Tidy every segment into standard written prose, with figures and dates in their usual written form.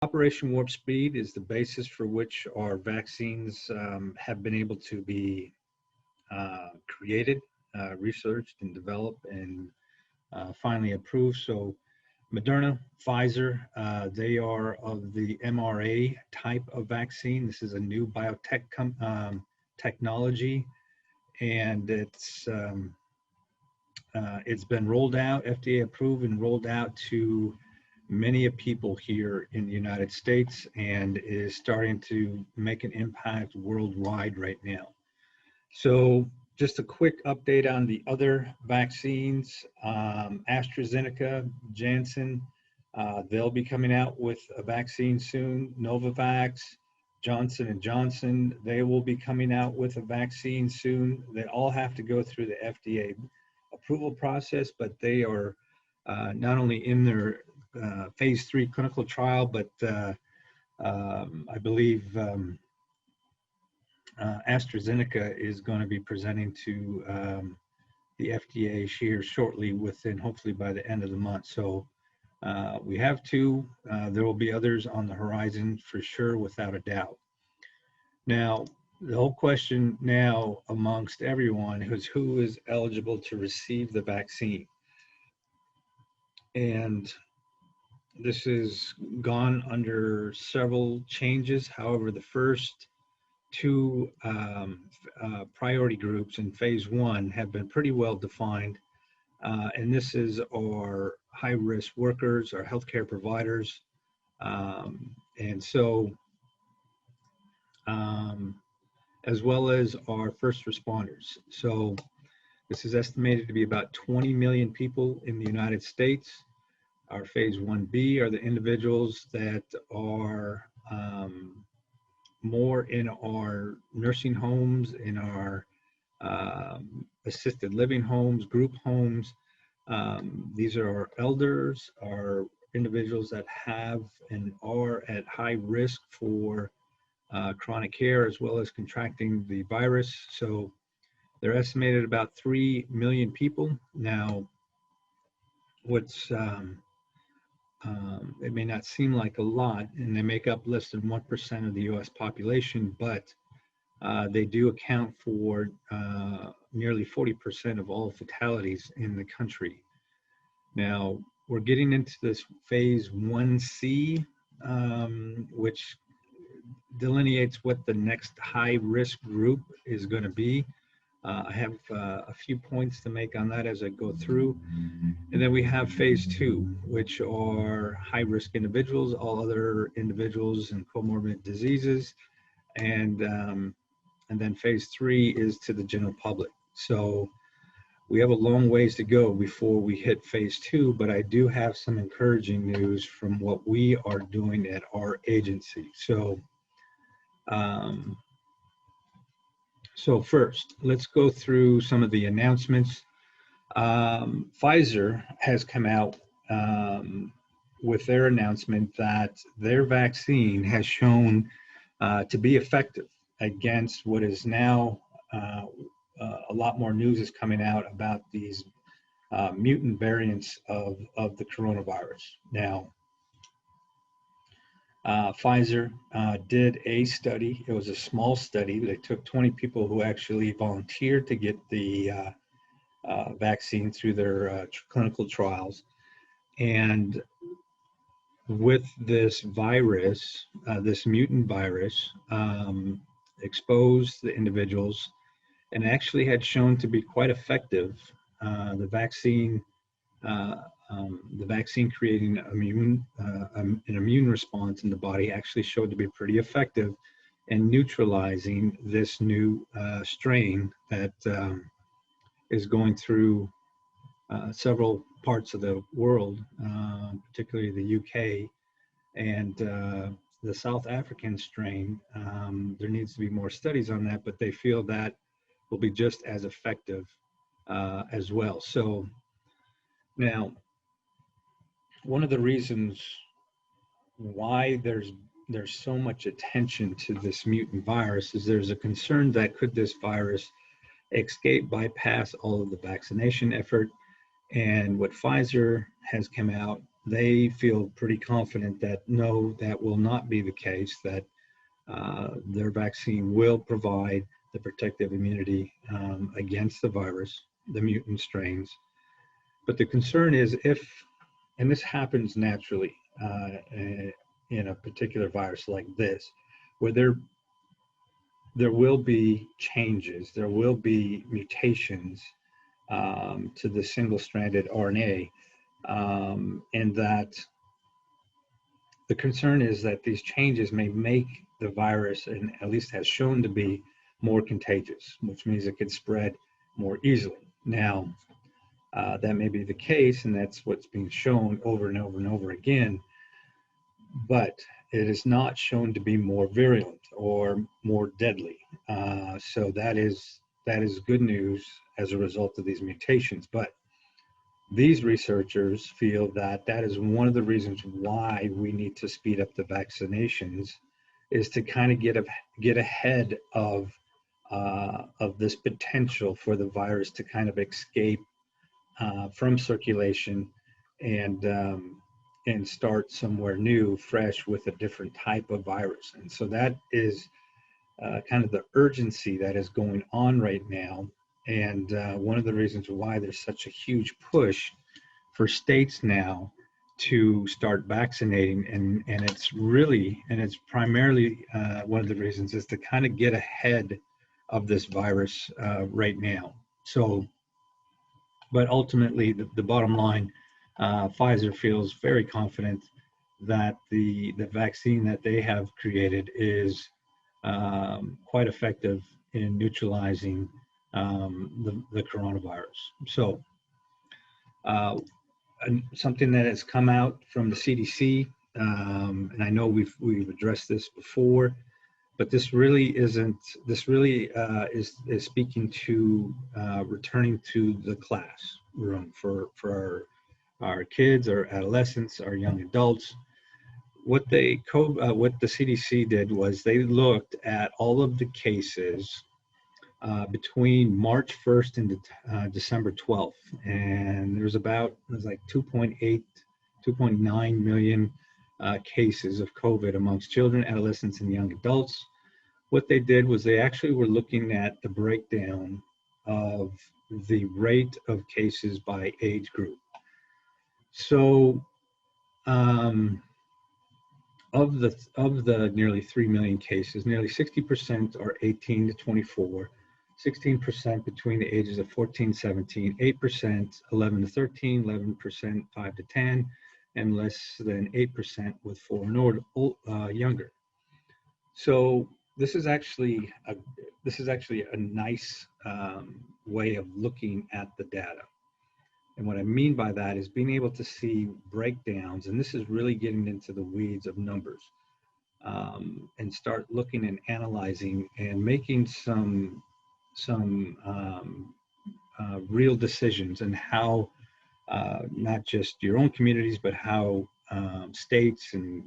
Operation Warp Speed is the basis for which our vaccines have been able to be created, researched, and developed, and finally approved. So Moderna, Pfizer, they are of the mRNA type of vaccine. This is a new biotech technology, and it's been rolled out, FDA approved, and rolled out to many people here in the United States, and is starting to make an impact worldwide right now. So just a quick update on the other vaccines. AstraZeneca, Janssen, they'll be coming out with a vaccine soon. Novavax, Johnson & Johnson, they will be coming out with a vaccine soon. They all have to go through the FDA approval process, but they are not only in their phase 3 clinical trial, but I believe AstraZeneca is going to be presenting to the FDA here shortly, within hopefully by the end of the month. So we have two. There will be others on the horizon for sure, without a doubt. Now, the whole question now amongst everyone is who is eligible to receive the vaccine. And this has gone under several changes. However, the first two priority groups in phase 1 have been pretty well defined. And this is our high-risk workers, our healthcare providers, and so as well as our first responders. So this is estimated to be about 20 million people in the United States. Our phase 1B are the individuals that are more in our nursing homes, in our assisted living homes, group homes. These are our elders, our individuals that have and are at high risk for chronic care, as well as contracting the virus. So they're estimated about 3 million people. Now, what's it may not seem like a lot, and they make up less than 1% of the US population, but they do account for nearly 40% of all fatalities in the country. Now, we're getting into this phase 1C, which delineates what the next high risk group is going to be. I have a few points to make on that as I go through. And then we have phase 2, which are high risk individuals, all other individuals and comorbid diseases. And then phase 3 is to the general public. So we have a long ways to go before we hit phase 2, but I do have some encouraging news from what we are doing at our agency. So first, let's go through some of the announcements. Pfizer has come out with their announcement that their vaccine has shown to be effective against what is now a lot more news is coming out about these mutant variants of the coronavirus. Now, Pfizer did a study. It was a small study. They took 20 people who actually volunteered to get the vaccine through their clinical trials. And with this virus, this mutant virus, exposed the individuals and actually had shown to be quite effective. The vaccine creating an immune response in the body actually showed to be pretty effective in neutralizing this new strain that is going through several parts of the world, particularly the UK and the South African strain. There needs to be more studies on that, but they feel that will be just as effective as well. So now, one of the reasons why there's so much attention to this mutant virus is there's a concern that could this virus bypass all of the vaccination effort. And what Pfizer has come out they feel pretty confident that no, that will not be the case, that their vaccine will provide the protective immunity against the virus, the mutant strains. But the concern is if, and this happens naturally in a particular virus like this, where there will be changes, there will be mutations to the single-stranded RNA, and that the concern is that these changes may make the virus, and at least has shown to be, more contagious, which means it could spread more easily. Now, that may be the case, and that's what's being shown over and over and over again, but it is not shown to be more virulent or more deadly. So that is good news as a result of these mutations. But these researchers feel that that is one of the reasons why we need to speed up the vaccinations, is to kind of get ahead of this potential for the virus to kind of escape from circulation and start somewhere new, fresh, with a different type of virus. And so that is kind of the urgency that is going on right now. And one of the reasons why there's such a huge push for states now to start vaccinating, and it's primarily one of the reasons is to kind of get ahead of this virus right now. So, but ultimately, the bottom line, Pfizer feels very confident that the vaccine that they have created is quite effective in neutralizing the coronavirus. So, something that has come out from the CDC, and I know we've addressed this before, but this really isn't. This really is speaking to returning to the classroom for our kids, our adolescents, our young adults. What the CDC did was they looked at all of the cases between March 1st and December 12th, and there's like 2.9 million cases of COVID amongst children, adolescents, and young adults. What they did was they actually were looking at the breakdown of the rate of cases by age group. So of the nearly 3 million cases, nearly 60% are 18 to 24, 16% between the ages of 14 17, 8% 11 to 13, 11% 5 to 10, and less than 8% with 4 and younger. So this is actually a nice way of looking at the data. And what I mean by that is being able to see breakdowns, and this is really getting into the weeds of numbers, and start looking and analyzing and making some real decisions and how not just your own communities, but how states and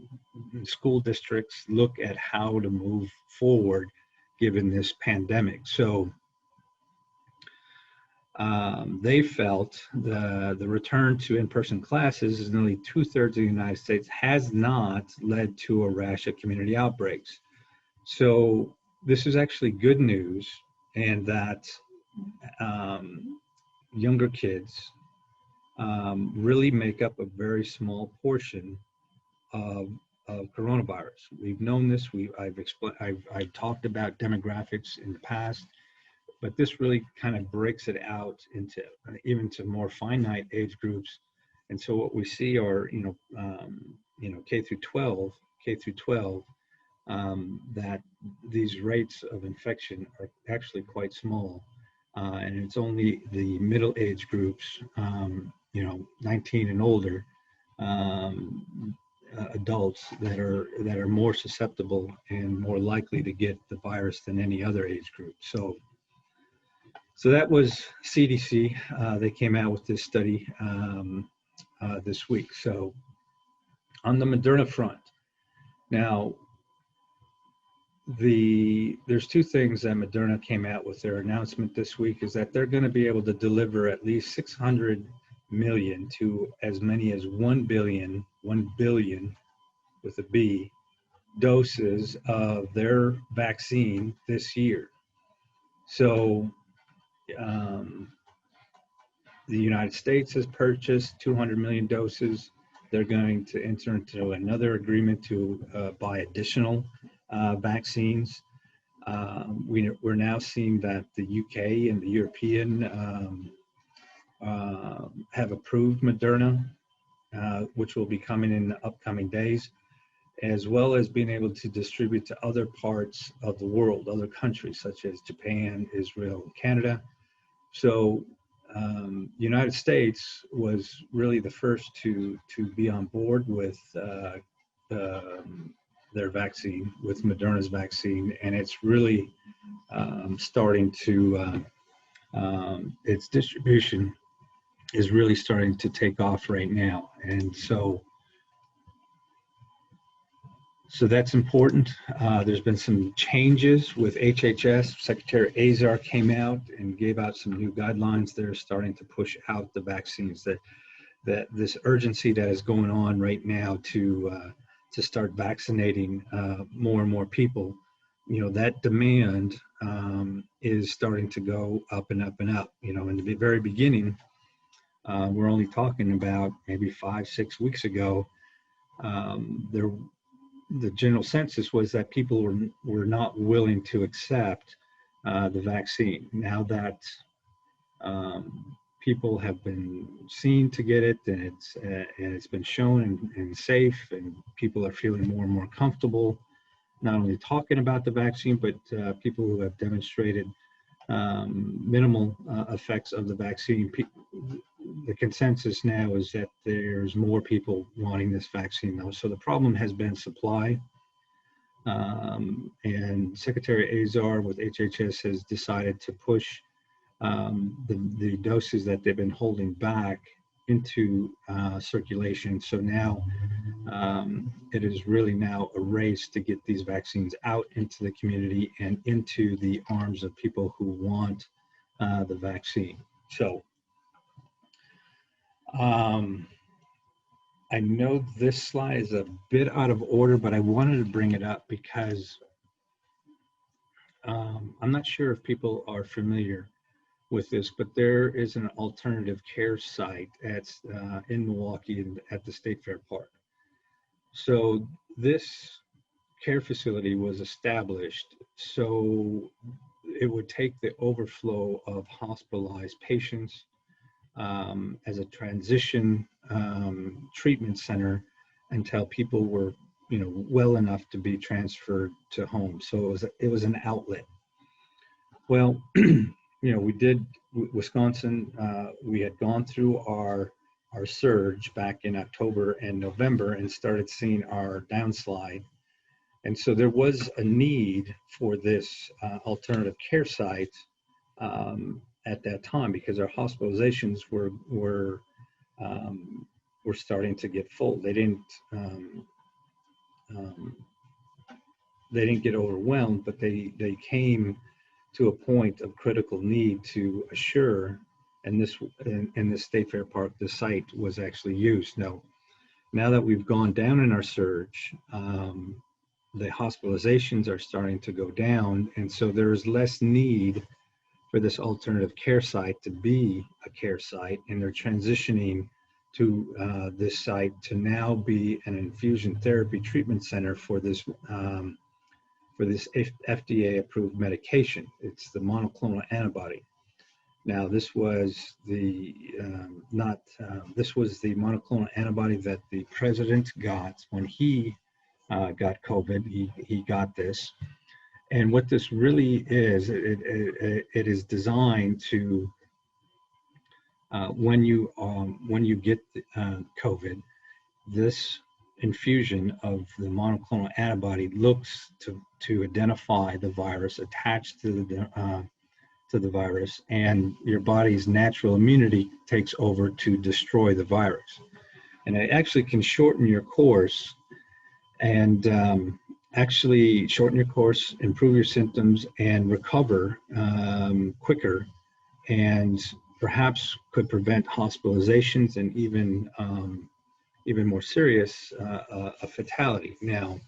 school districts look at how to move forward given this pandemic. So they felt the return to in-person classes in nearly 2/3 of the United States has not led to a rash of community outbreaks. So this is actually good news, and that younger kids really make up a very small portion of coronavirus. We've known this. I've talked about demographics in the past, but this really kind of breaks it out into even to more finite age groups. And so what we see are K through 12, that these rates of infection are actually quite small, and it's only the middle age groups, 19 and older, adults that are more susceptible and more likely to get the virus than any other age group. So that was CDC. They came out with this study this week. So on the Moderna front, now there's two things that Moderna came out with their announcement this week, is that they're going to be able to deliver at least 600 million to as many as 1 billion with a B, doses of their vaccine this year. So the United States has purchased 200 million doses. They're going to enter into another agreement to buy additional vaccines. We're now seeing that the UK and the European have approved Moderna, which will be coming in the upcoming days, as well as being able to distribute to other parts of the world, other countries such as Japan, Israel, Canada. So United States was really the first to be on board with their vaccine, with Moderna's vaccine, and it's really starting to, its distribution is really starting to take off right now. And so that's important. There's been some changes with HHS. Secretary Azar came out and gave out some new guidelines that are starting to push out the vaccines, that this urgency that is going on right now to start vaccinating more and more people, that demand is starting to go up and up and up. In the very beginning, we're only talking about maybe 5-6 weeks ago, the general census was that people were not willing to accept the vaccine. Now that people have been seen to get it, and it's been shown and safe, and people are feeling more and more comfortable not only talking about the vaccine, but people who have demonstrated minimal effects of the vaccine. The consensus now is that there's more people wanting this vaccine now. So the problem has been supply. And Secretary Azar with HHS has decided to push the doses that they've been holding back into circulation. So now it is really now a race to get these vaccines out into the community and into the arms of people who want the vaccine. So I know this slide is a bit out of order, but I wanted to bring it up because I'm not sure if people are familiar with this, but there is an alternative care site in Milwaukee at the State Fair Park. So this care facility was established so it would take the overflow of hospitalized patients as a transition treatment center until people were, well enough to be transferred to home. So it was an outlet. Well, we did Wisconsin. We had gone through our surge back in October and November and started seeing our downslide. And so there was a need for this alternative care site at that time, because our hospitalizations were starting to get full. They didn't get overwhelmed, but they came to a point of critical need to assure. And this in the State Fair Park, the site was actually used. Now that we've gone down in our surge, the hospitalizations are starting to go down, and so there is less need for this alternative care site to be a care site, and they're transitioning to this site to now be an infusion therapy treatment center for this FDA-approved medication. It's the monoclonal antibody. Now, this was the monoclonal antibody that the president got when he got COVID. He got this. And what this really is, it is designed to, when you get COVID, this infusion of the monoclonal antibody looks to identify the virus attached to the virus, and your body's natural immunity takes over to destroy the virus. And it actually can shorten your course and improve your symptoms and recover quicker, and perhaps could prevent hospitalizations and even more serious, a fatality. Now,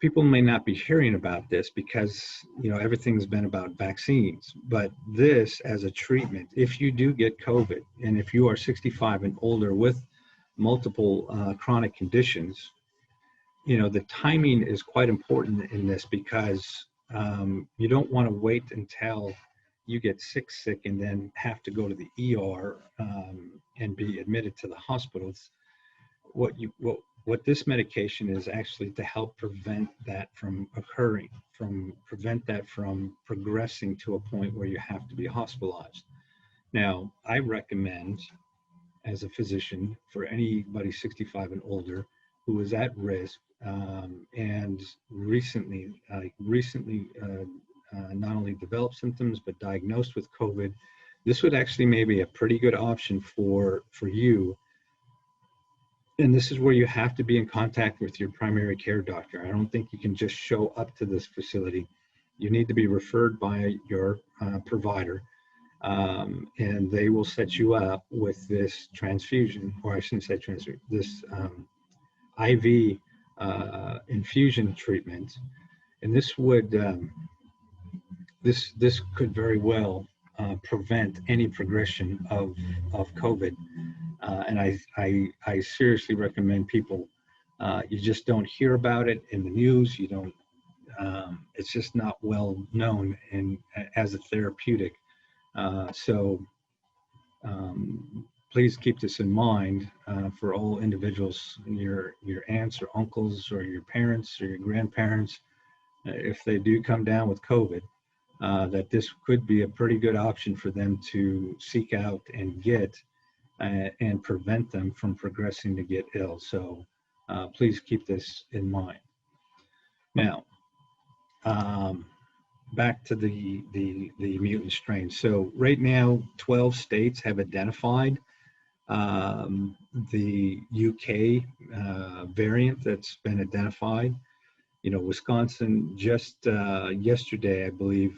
people may not be hearing about this because everything's been about vaccines, but this as a treatment, if you do get COVID, and if you are 65 and older with multiple chronic conditions, the timing is quite important in this because you don't want to wait until you get sick and then have to go to the ER and be admitted to the hospitals. What this medication is actually to help prevent that from occurring, prevent that from progressing to a point where you have to be hospitalized. Now, I recommend, as a physician, for anybody 65 and older who is at risk and recently not only developed symptoms but diagnosed with COVID, this would actually maybe a pretty good option for you. And this is where you have to be in contact with your primary care doctor. I don't think you can just show up to this facility. You need to be referred by your provider, and they will set you up with this transfusion, or I shouldn't say transfusion, this IV infusion treatment. And this would, this could very well prevent any progression of COVID. And I seriously recommend people, you just don't hear about it in the news. You don't, it's just not well known as a therapeutic. So please keep this in mind for all individuals, your aunts or uncles or your parents or your grandparents, if they do come down with COVID, that this could be a pretty good option for them to seek out and get and prevent them from progressing to get ill. So please keep this in mind. Now, back to the mutant strain. So right now, 12 states have identified the UK variant that's been identified. Wisconsin just yesterday, I believe,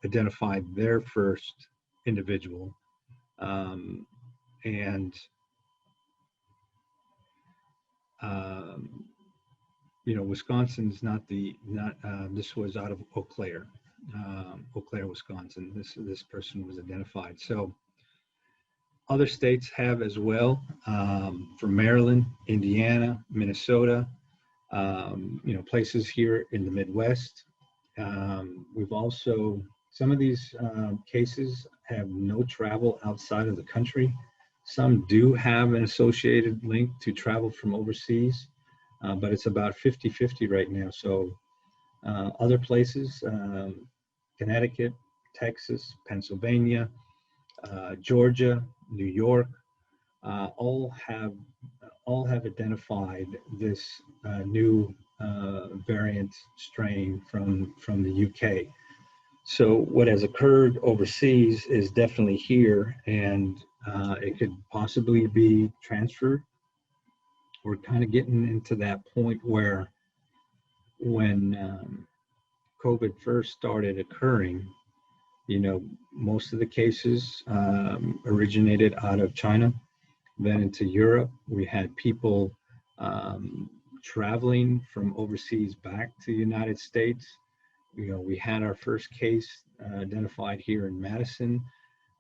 identified their first individual. Wisconsin's this was out of Eau Claire, Wisconsin. This person was identified. So other states have as well, from Maryland, Indiana, Minnesota, places here in the Midwest. We've also, some of these cases have no travel outside of the country. Some do have an associated link to travel from overseas, but it's about 50-50 right now. So other places, Connecticut, Texas, Pennsylvania, Georgia, New York, all have identified this new variant strain from the UK. So what has occurred overseas is definitely here, and it could possibly be transferred. We're kind of getting into that point where when COVID first started occurring, most of the cases originated out of China, then into Europe. We had people traveling from overseas back to the United States. We had our first case identified here in Madison.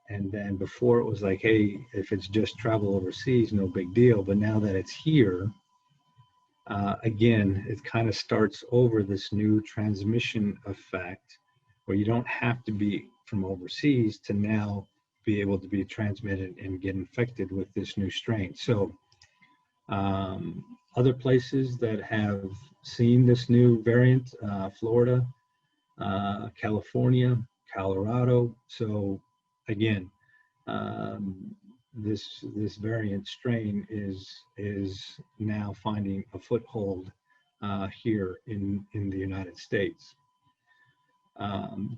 And then before it was like, hey, if it's just travel overseas, no big deal. But now that it's here, again, it kind of starts over this new transmission effect where you don't have to be from overseas to now be able to be transmitted and get infected with this new strain. So other places that have seen this new variant, Florida, California, Colorado. So again, this variant strain is now finding a foothold here in the United States.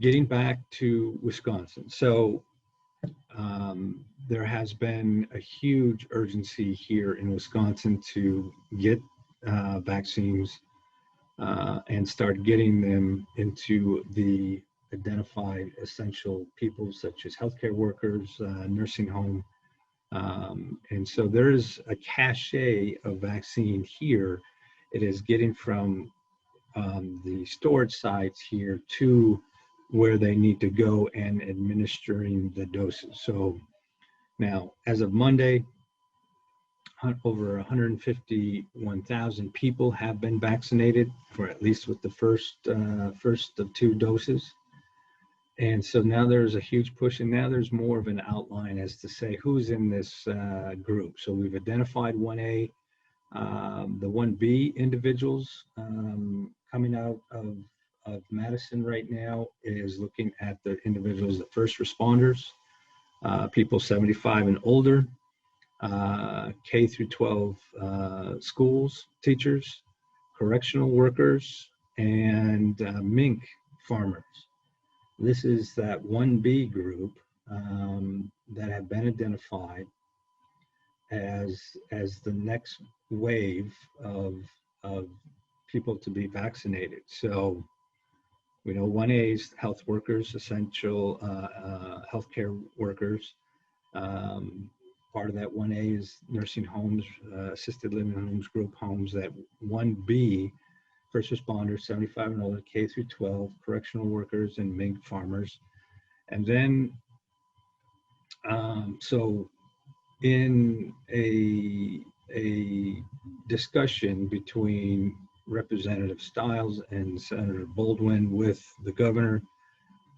Getting back to Wisconsin. So there has been a huge urgency here in Wisconsin to get vaccines and start getting them into the identified essential people such as healthcare workers, nursing home. And so there is a cache of vaccine here. It is getting from the storage sites here to where they need to go and administering the doses. So now, as of Monday, over 151,000 people have been vaccinated, for at least with the first of 2 doses. And so now there's a huge push, and now there's more of an outline as to say who's in this group. So we've identified 1A, the 1B individuals coming out of Madison right now is looking at the individuals, the first responders, people 75 and older, K through 12 schools, teachers, correctional workers, and mink farmers. This is that 1B group that have been identified as the next wave of people to be vaccinated. So we know 1A is health workers, essential healthcare workers. Part of that 1A is nursing homes, assisted living homes, group homes. That 1B, first responders, 75 and older, K through 12, correctional workers, and mink farmers. And then, so in a discussion between Representative Stiles and Senator Baldwin with the governor,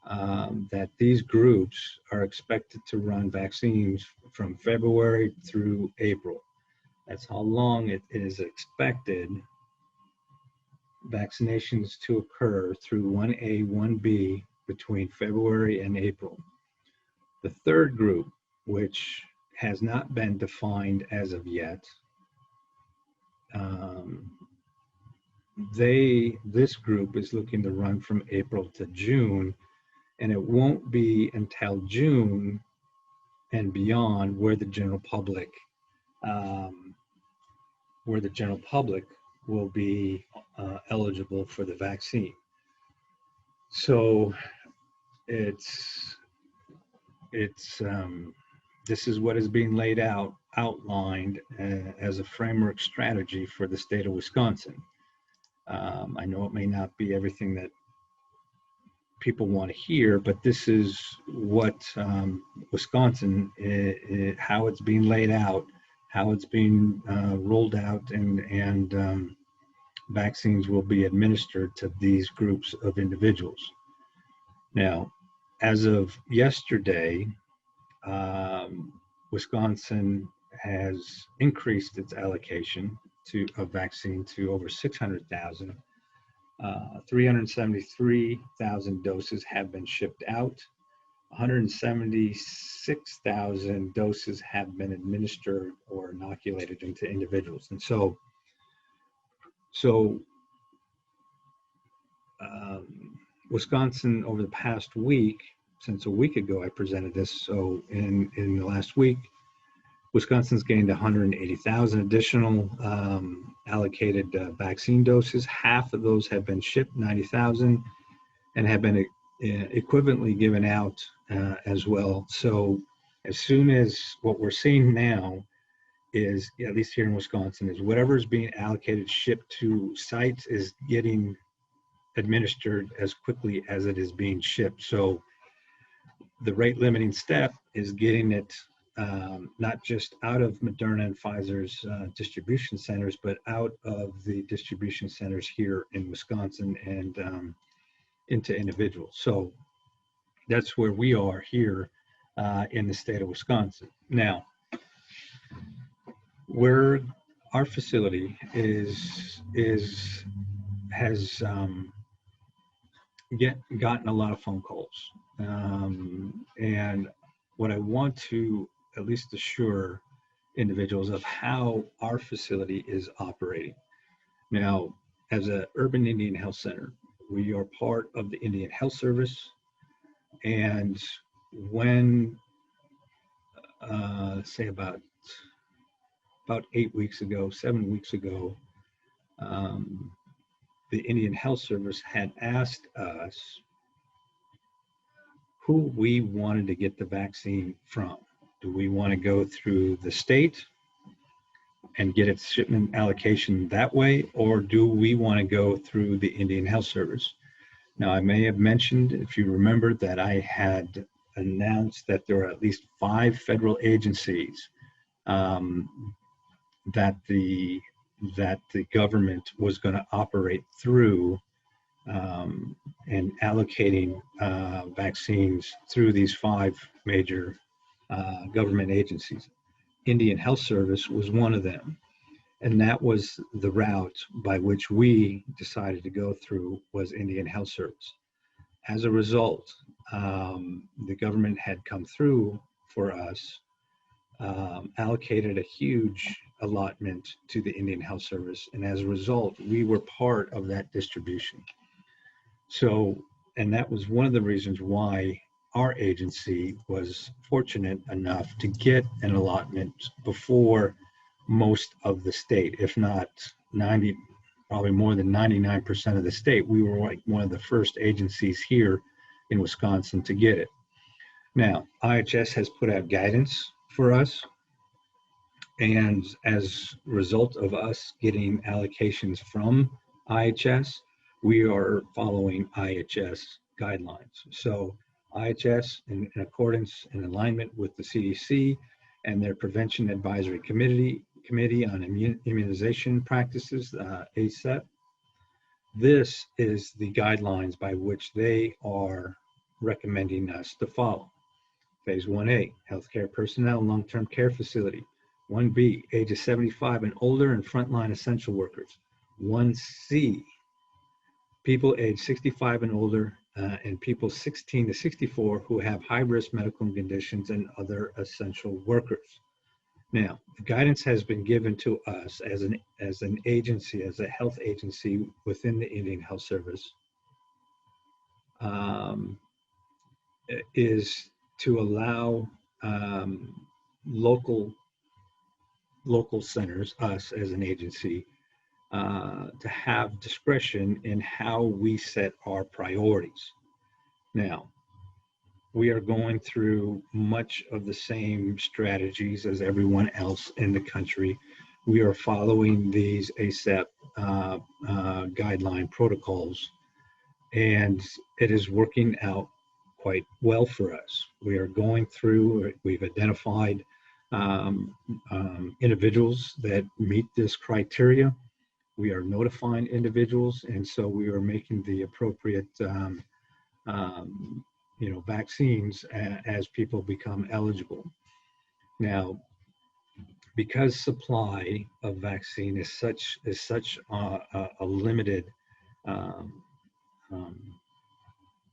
that these groups are expected to run vaccines from February through April. That's how long it is expected vaccinations to occur through 1A, 1B between February and April. The third group, which has not been defined as of yet, this group is looking to run from April to June, and it won't be until June and beyond where the general public will be eligible for the vaccine. So this is what is being outlined as a framework strategy for the state of Wisconsin. I know it may not be everything that people want to hear, but this is what Wisconsin, how it's being laid out, how it's being rolled out, and vaccines will be administered to these groups of individuals. Now, as of yesterday, Wisconsin has increased its allocation of vaccine to over 600,000. 373,000 doses have been shipped out. 176,000 doses have been administered or inoculated into individuals. And so Wisconsin, over the past week, since a week ago I presented this, so in the last week, Wisconsin's gained 180,000 additional allocated vaccine doses. Half of those have been shipped, 90,000, and have been equivalently given out as well. So as soon as what we're seeing now is, at least here in Wisconsin, is whatever is being allocated, shipped to sites is getting administered as quickly as it is being shipped. So the rate limiting step is getting it not just out of Moderna and Pfizer's distribution centers, but out of the distribution centers here in Wisconsin and into individuals. So that's where we are here in the state of Wisconsin. Now, where our facility has gotten a lot of phone calls, and what I want to at least assure individuals of how our facility is operating. Now, as an urban Indian health center, we are part of the Indian Health Service, and when say about 8 weeks ago, 7 weeks ago, the Indian Health Service had asked us who we wanted to get the vaccine from. Do we want to go through the state and get its shipment allocation that way, or do we want to go through the Indian Health Service? Now, I may have mentioned, if you remember, that I had announced that there are at least 5 federal agencies that the government was going to operate through, and allocating vaccines through these 5 major government agencies. Indian Health Service was one of them. And that was the route by which we decided to go through, was Indian Health Service. As a result, the government had come through for us, allocated a huge allotment to the Indian Health Service. And as a result, we were part of that distribution. So, and that was one of the reasons why our agency was fortunate enough to get an allotment before most of the state, if not 90, probably more than 99% of the state. We were like one of the first agencies here in Wisconsin to get it. Now, IHS has put out guidance for us, and as a result of us getting allocations from IHS, we are following IHS guidelines. So IHS, in accordance and alignment with the CDC and their Prevention Advisory Committee on Immunization Practices, ACEP, this is the guidelines by which they are recommending us to follow. Phase 1A, healthcare personnel, long-term care facility. 1B, ages 75 and older and frontline essential workers. 1C, people age 65 and older, and people 16 to 64 who have high-risk medical conditions and other essential workers. Now, the guidance has been given to us as an agency, as a health agency within the Indian Health Service, is to allow local centers, us as an agency, to have discretion in how we set our priorities. Now, we are going through much of the same strategies as everyone else in the country. We are following these ACEP guideline protocols, and it is working out quite well for us. We are going through, we've identified individuals that meet this criteria. We are notifying individuals, and so we are making the appropriate vaccines as people become eligible. Now, because supply of vaccine is such a limited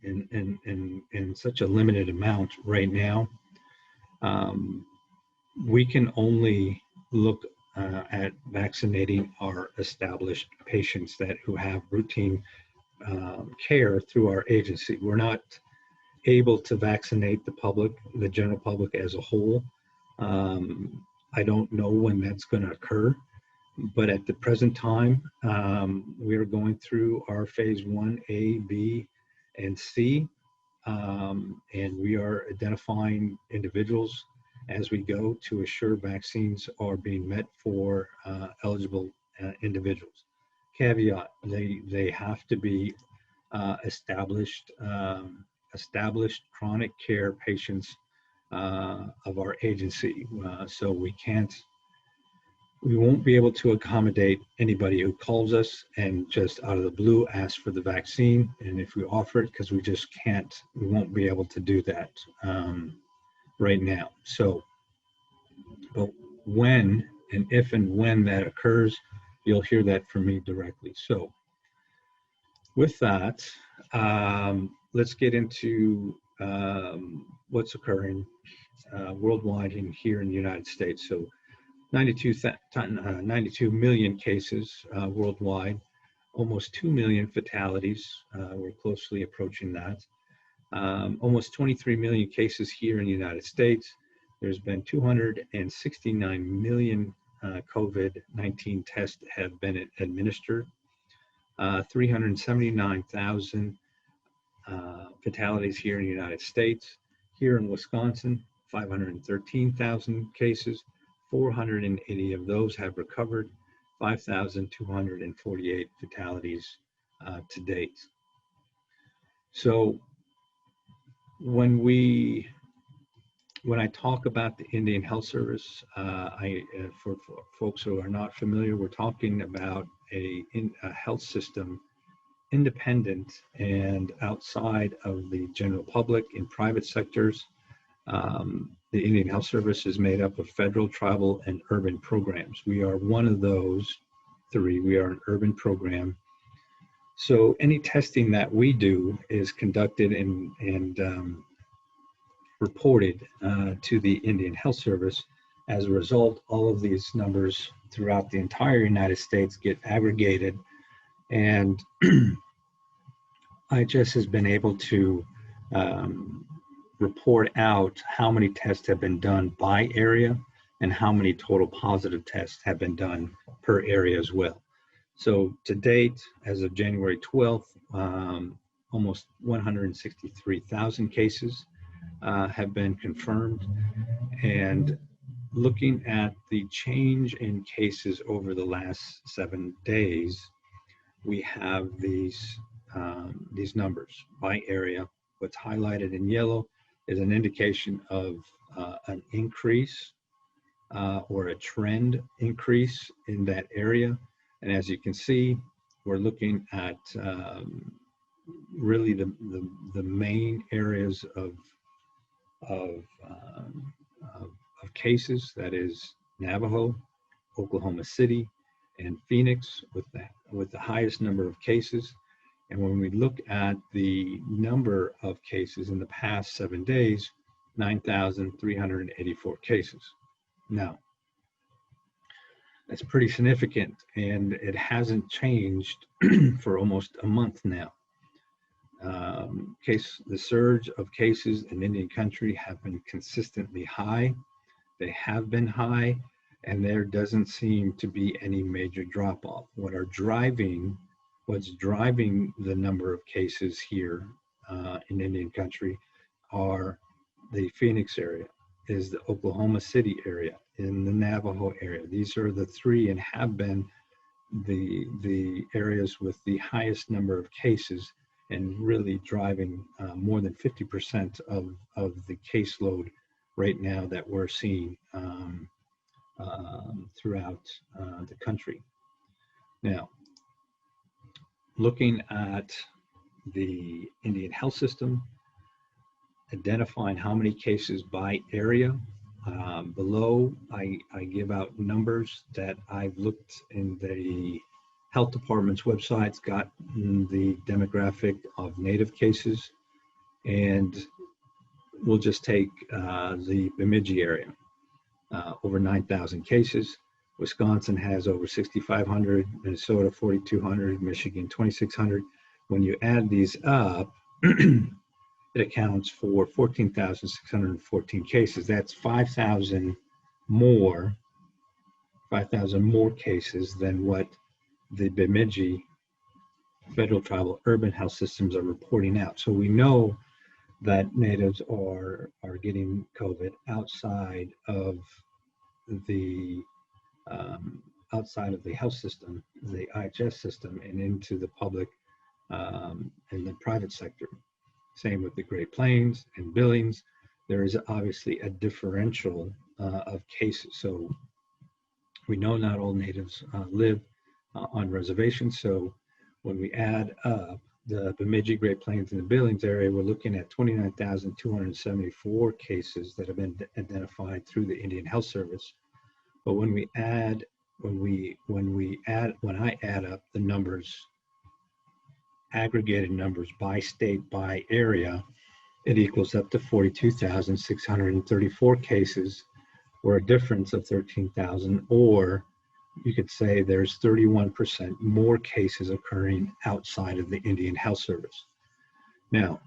in such a limited amount right now, we can only look at vaccinating our established patients who have routine care through our agency. We're not able to vaccinate the general public as a whole. I don't know when that's going to occur, but at the present time, we are going through our phase 1A, B, and C, and we are identifying individuals as we go to assure vaccines are being met for eligible individuals. Caveat, they have to be established chronic care patients of our agency. So we won't be able to accommodate anybody who calls us and just out of the blue asks for the vaccine. And if we offer it, because we just can't, we won't be able to do that right now. So, but when and if and when that occurs, you'll hear that from me directly. So with that, let's get into what's occurring worldwide and here in the United States. So 92 million cases worldwide, almost 2 million fatalities. We're closely approaching that. Almost 23 million cases here in the United States. There's been 269 million COVID-19 tests have been administered. 379,000 fatalities here in the United States. Here in Wisconsin, 513,000 cases, 480 of those have recovered, 5,248 fatalities to date. So when I talk about the Indian Health Service, for folks who are not familiar, we're talking about a health system independent and outside of the general public in private sectors. The Indian Health Service is made up of federal, tribal, and urban programs. We are one of those three. We are an urban program. So any testing that we do is conducted and reported to the Indian Health Service. As a result, all of these numbers throughout the entire United States get aggregated, and IHS has been able to report out how many tests have been done by area and how many total positive tests have been done per area as well. So to date, as of January 12th, almost 163,000 cases have been confirmed. And looking at the change in cases over the last 7 days, we have these numbers by area. What's highlighted in yellow is an indication of an increase or a trend increase in that area. And as you can see, we're looking at really the main areas of cases, that is Navajo, Oklahoma City, and Phoenix with the highest number of cases. And when we look at the number of cases in the past 7 days, 9,384 cases. Now, that's pretty significant, and it hasn't changed for almost a month now. The surge of cases in Indian country have been consistently high. They have been high, and there doesn't seem to be any major drop-off. What's driving the number of cases here in Indian country are the Phoenix area, is the Oklahoma City area, in the Navajo area. These are the three and have been the areas with the highest number of cases, and really driving more than 50% of the caseload right now that we're seeing throughout the country. Now, looking at the Indian health system, identifying how many cases by area. Below, I give out numbers that I've looked in the health department's websites, got the demographic of Native cases, and we'll just take the Bemidji area, over 9,000 cases. Wisconsin has over 6,500, Minnesota 4,200, Michigan 2,600. When you add these up, it accounts for 14,614 cases. That's 5,000 more cases than what the Bemidji federal tribal urban health systems are reporting out. So we know that natives are getting COVID outside of the health system, the IHS system, and into the public and the private sector. Same with the Great Plains and Billings. There is obviously a differential of cases. So we know not all natives live on reservations. So when we add up the Bemidji, Great Plains, and the Billings area, we're looking at 29,274 cases that have been identified through the Indian Health Service. But when I add up the numbers, aggregated numbers by state, by area, it equals up to 42,634 cases, or a difference of 13,000, or you could say there's 31% more cases occurring outside of the Indian Health Service. Now,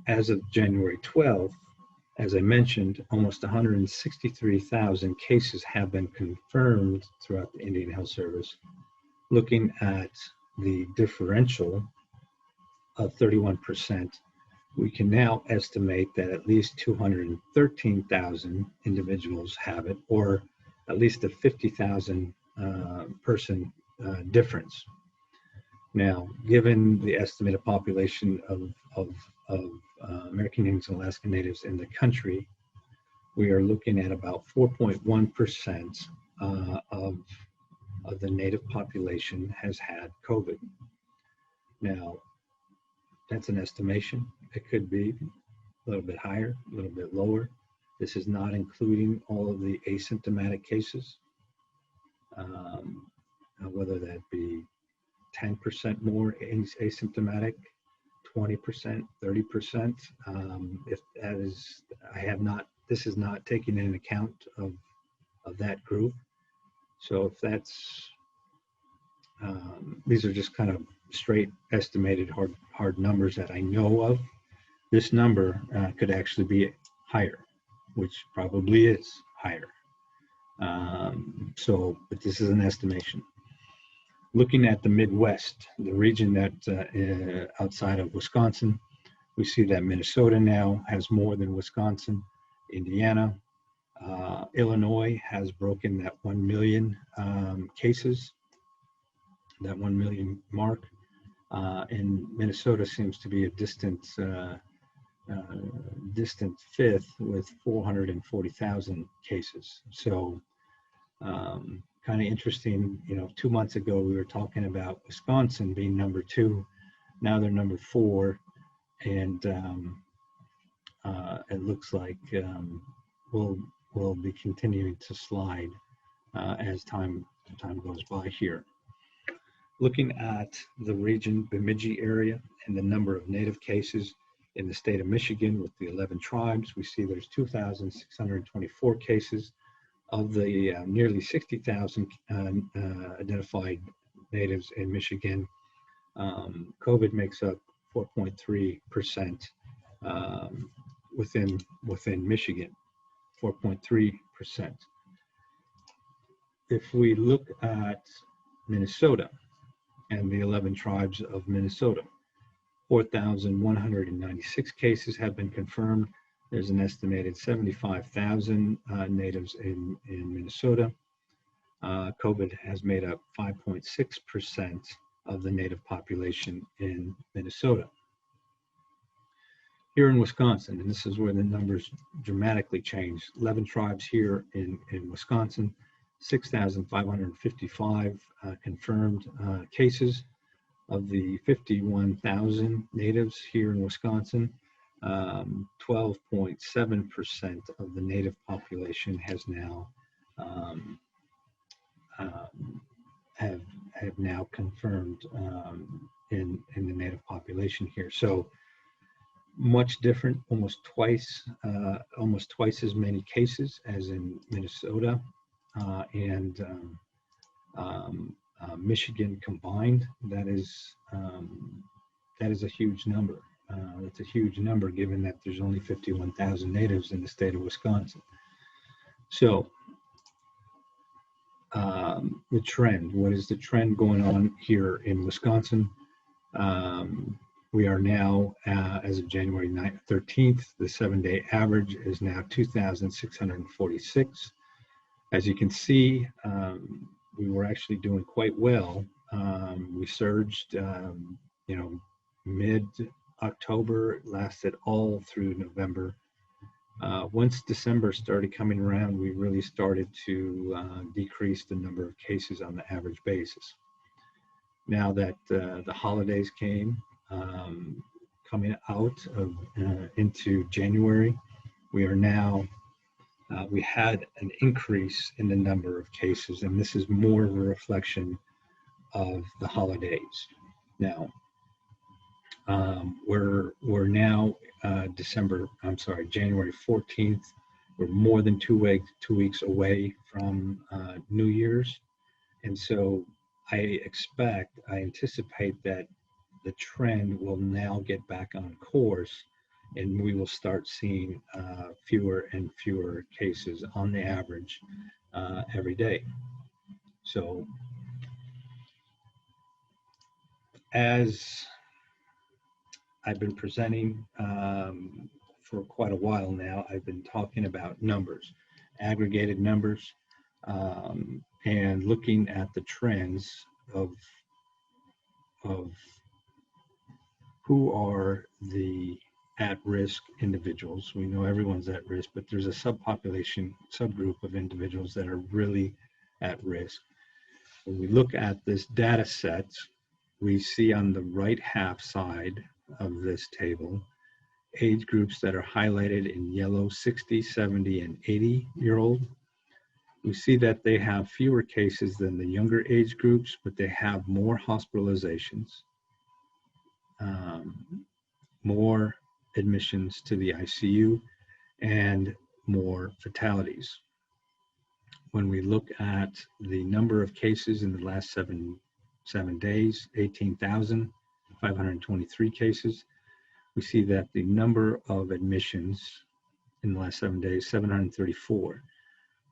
as of January 12th, as I mentioned, almost 163,000 cases have been confirmed throughout the Indian Health Service. Looking at the differential of 31%, we can now estimate that at least 213,000 individuals have it, or at least a 50,000 person difference. Now, given the estimated population of American Indians and Alaska Natives in the country, we are looking at about 4.1% of the Native population has had COVID. Now, that's an estimation. It could be a little bit higher, a little bit lower. This is not including all of the asymptomatic cases, whether that be 10% more asymptomatic, 20%, 30%. If that is, this is not taking into account of that group. So if that's, these are just kind of straight estimated hard numbers that I know of. This number could actually be higher, which probably is higher. But this is an estimation. Looking at the Midwest, the region that outside of Wisconsin, we see that Minnesota now has more than Wisconsin. Indiana, Illinois has broken that 1 million cases, that 1 million mark. And Minnesota seems to be a distant fifth with 440,000 cases. So kind of interesting, 2 months ago we were talking about Wisconsin being number 2. Now they're number 4, and it looks like we'll be continuing to slide as time goes by here. Looking at the region, Bemidji area, and the number of Native cases in the state of Michigan with the 11 tribes, we see there's 2,624 cases. Of the nearly 60,000 identified Natives in Michigan, COVID makes up 4.3% within Michigan, 4.3%. If we look at Minnesota and the 11 tribes of Minnesota, 4,196 cases have been confirmed. There's an estimated 75,000 Natives in Minnesota. COVID has made up 5.6% of the Native population in Minnesota. Here in Wisconsin, and this is where the numbers dramatically change, 11 tribes here in Wisconsin, 6,555 confirmed cases. Of the 51,000 Natives here in Wisconsin, 12.7% of the Native population has now have now confirmed in the Native population here. So much different, almost twice as many cases as in Minnesota and Michigan combined. That is a huge number. That's a huge number given that there's only 51,000 Natives in the state of Wisconsin. So the trend, what is the trend going on here in Wisconsin? We are now, as of January 13th, the 7-day average is now 2,646. As you can see, we were actually doing quite well. We surged, mid-October, lasted all through November. Once December started coming around, we really started to decrease the number of cases on the average basis. Now that the holidays came, coming out of into January, we are now we had an increase in the number of cases, and this is more of a reflection of the holidays. Now, we're now January 14th. We're more than 2 weeks away from New Year's, and so I anticipate that the trend will now get back on course, and we will start seeing fewer and fewer cases on the average every day. So As I've been presenting for quite a while now, I've been talking about numbers, aggregated numbers, and looking at the trends of who are the at-risk individuals. We know everyone's at risk, but there's a subgroup of individuals that are really at risk. When we look at this data set, we see on the right half side of this table, age groups that are highlighted in yellow, 60, 70, and 80-year-old. We see that they have fewer cases than the younger age groups, but they have more hospitalizations, more admissions to the ICU, and more fatalities. When we look at the number of cases in the last seven days, 18,523 cases, we see that the number of admissions in the last 7 days, 734.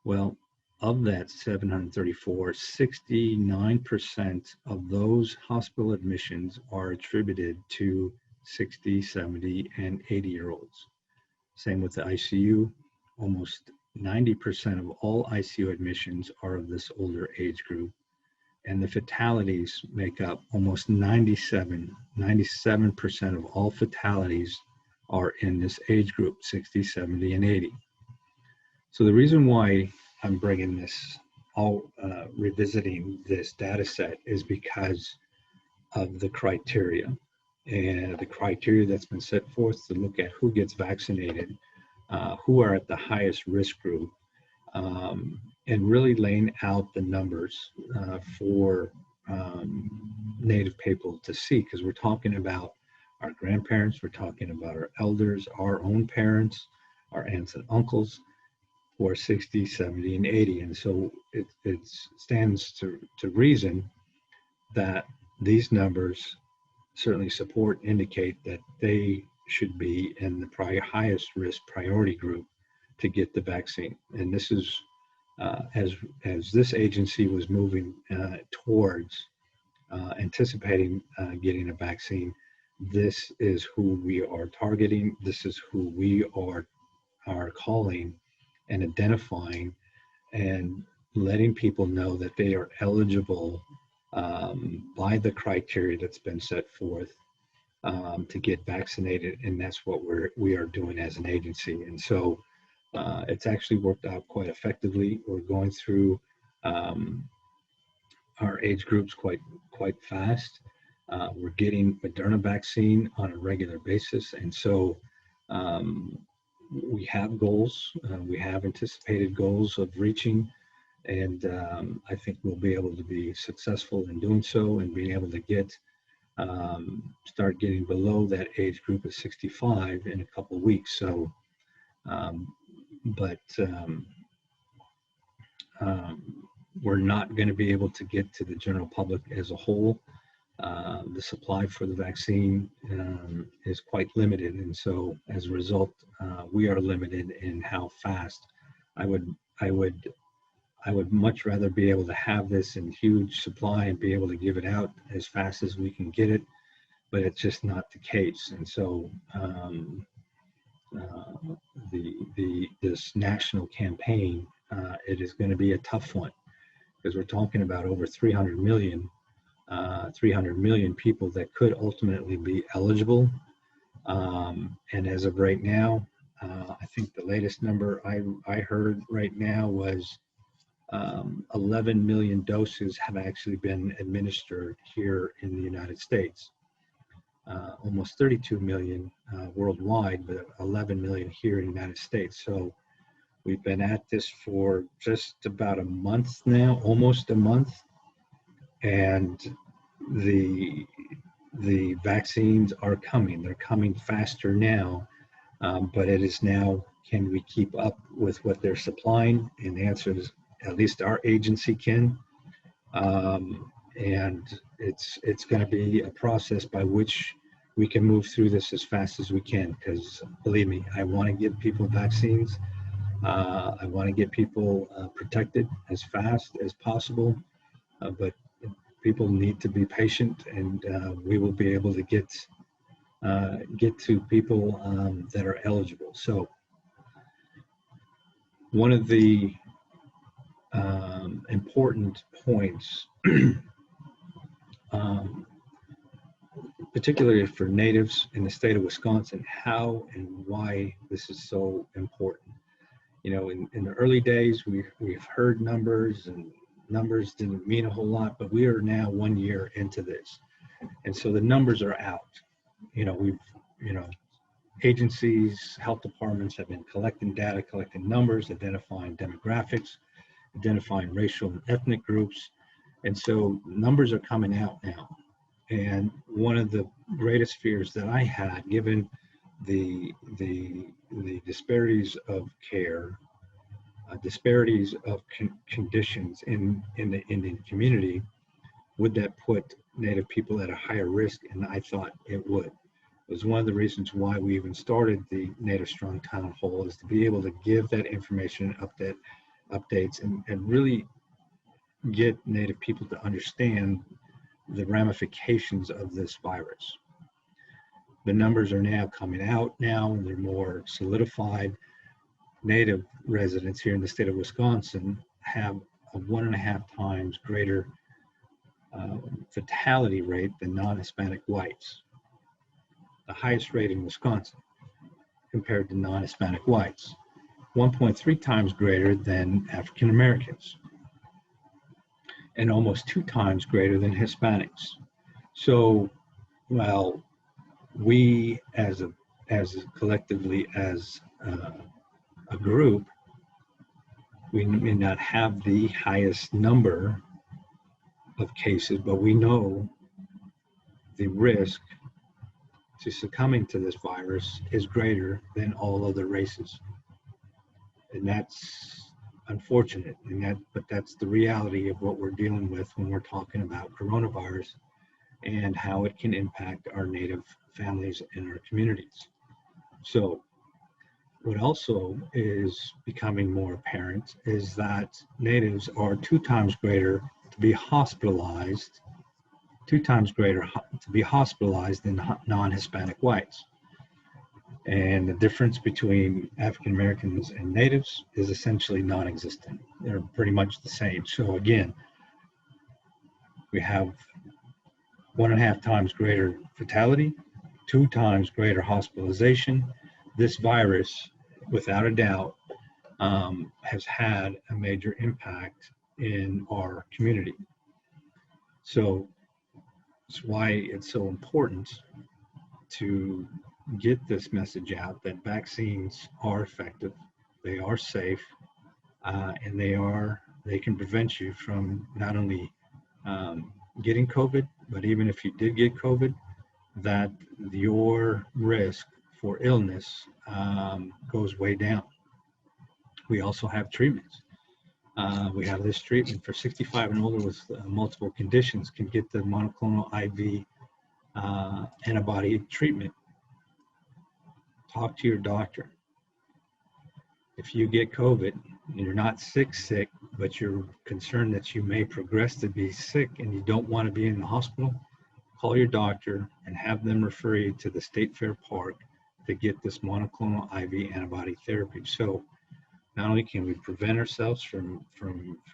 Well, of that 734, 69% of those hospital admissions are attributed to 60, 70, and 80-year-olds. Same with the ICU. Almost 90% of all ICU admissions are of this older age group. And the fatalities make up almost 97% of all fatalities are in this age group, 60, 70, and 80. So the reason why I'm bringing this, revisiting this data set is because of the criteria. And the criteria that's been set forth to look at who gets vaccinated, who are at the highest risk group, and really laying out the numbers for Native people to see, because we're talking about our grandparents, we're talking about our elders, our own parents, our aunts and uncles who are 60, 70, and 80. And so it stands to reason that these numbers certainly indicate that they should be in the highest risk priority group to get the vaccine. And this is as this agency was moving towards anticipating getting a vaccine, this is who we are targeting. This is who we are calling and identifying and letting people know that they are eligible by the criteria that's been set forth to get vaccinated, and that's what we are doing as an agency. And so it's actually worked out quite effectively. We're going through our age groups quite fast. We're getting Moderna vaccine on a regular basis, and so we have goals. We have anticipated goals of reaching, and I think we'll be able to be successful in doing so and being able to get start getting below that age group of 65 in a couple of weeks. So, we're not going to be able to get to the general public as a whole. The supply for the vaccine is quite limited, and so as a result, we are limited in how fast. I would much rather be able to have this in huge supply and be able to give it out as fast as we can get it, but it's just not the case. And so this national campaign, it is going to be a tough one, because we're talking about over 300 million people that could ultimately be eligible. And as of right now, I think the latest number I heard right now was 11 million doses have actually been administered here in the United States. Almost 32 million worldwide, but 11 million here in the United States. So we've been at this for just about a month now, almost a month, and the vaccines are coming. They're coming faster now, but it is now, can we keep up with what they're supplying? And the answer is, at least our agency can. And it's going to be a process by which we can move through this as fast as we can, because believe me, I want to give people vaccines. I want to get people protected as fast as possible, but people need to be patient, and we will be able to get to people that are eligible. So one of the important points, particularly for natives in the state of Wisconsin, how and why this is so important. You know, in the early days, we've heard numbers, and numbers didn't mean a whole lot, but we are now 1 year into this. And so the numbers are out. You know, agencies, health departments have been collecting data, collecting numbers, identifying demographics, identifying racial and ethnic groups. And so numbers are coming out now. And one of the greatest fears that I had, given the disparities of care, disparities of conditions in the Indian community, would that put Native people at a higher risk? And I thought it would. It was one of the reasons why we even started the Native Strong Town Hall, is to be able to give that information, updates, and really get Native people to understand the ramifications of this virus. The numbers are now coming out now, and they're more solidified. Native residents here in the state of Wisconsin have a 1.5 times greater fatality rate than non-Hispanic whites. The highest rate in Wisconsin compared to non-Hispanic whites. 1.3 times greater than African Americans, and almost 2 times greater than Hispanics. So, while we as collectively as a group, we may not have the highest number of cases, but we know the risk to succumbing to this virus is greater than all other races. And that's unfortunate, but that's the reality of what we're dealing with when we're talking about coronavirus and how it can impact our Native families and our communities. So what also is becoming more apparent is that Natives are 2 times greater to be hospitalized, 2 times greater to be hospitalized than non-Hispanic whites. And the difference between African Americans and Natives is essentially non-existent. They're pretty much the same. So again, we have 1.5 times greater fatality, 2 times greater hospitalization. This virus, without a doubt, has had a major impact in our community. So that's why it's so important to get this message out that vaccines are effective, they are safe, and they can prevent you from not only getting COVID, but even if you did get COVID, that your risk for illness goes way down. We also have treatments. We have this treatment for 65 and older with multiple conditions can get the monoclonal IV antibody treatment. Talk to your doctor. If you get COVID and you're not sick, but you're concerned that you may progress to be sick and you don't want to be in the hospital, call your doctor and have them refer you to the State Fair Park to get this monoclonal IV antibody therapy. So not only can we prevent ourselves from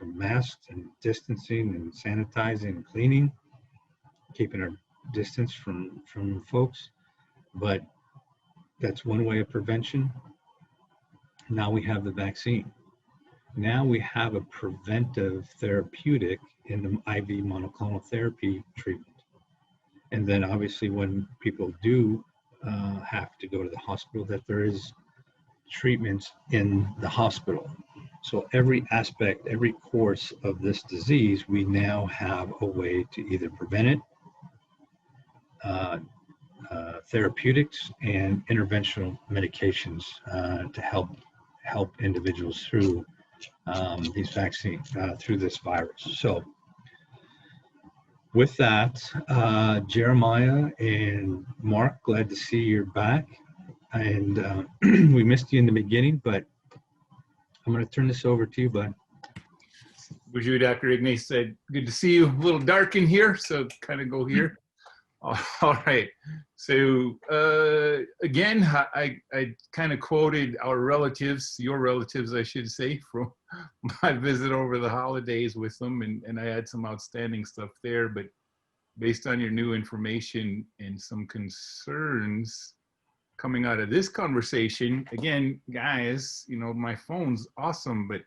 masks and distancing and sanitizing and cleaning, keeping our distance from folks, but that's one way of prevention. Now we have the vaccine. Now we have a preventive therapeutic in the IV monoclonal therapy treatment. And then obviously when people do have to go to the hospital, that there is treatments in the hospital. So every aspect, every course of this disease, we now have a way to either prevent it, therapeutics and interventional medications to help individuals through these vaccines, through this virus. So with that, Jeremiah and Mark, glad to see you're back. And we missed you in the beginning, but I'm going to turn this over to you, bud. Bonjour, Dr. Ignace said, good to see you. A little dark in here, so kind of go here. All right. So again, I kind of quoted our relatives, your relatives, I should say, from my visit over the holidays with them, and I had some outstanding stuff there. But based on your new information and some concerns coming out of this conversation, again, guys, you know, my phone's awesome, but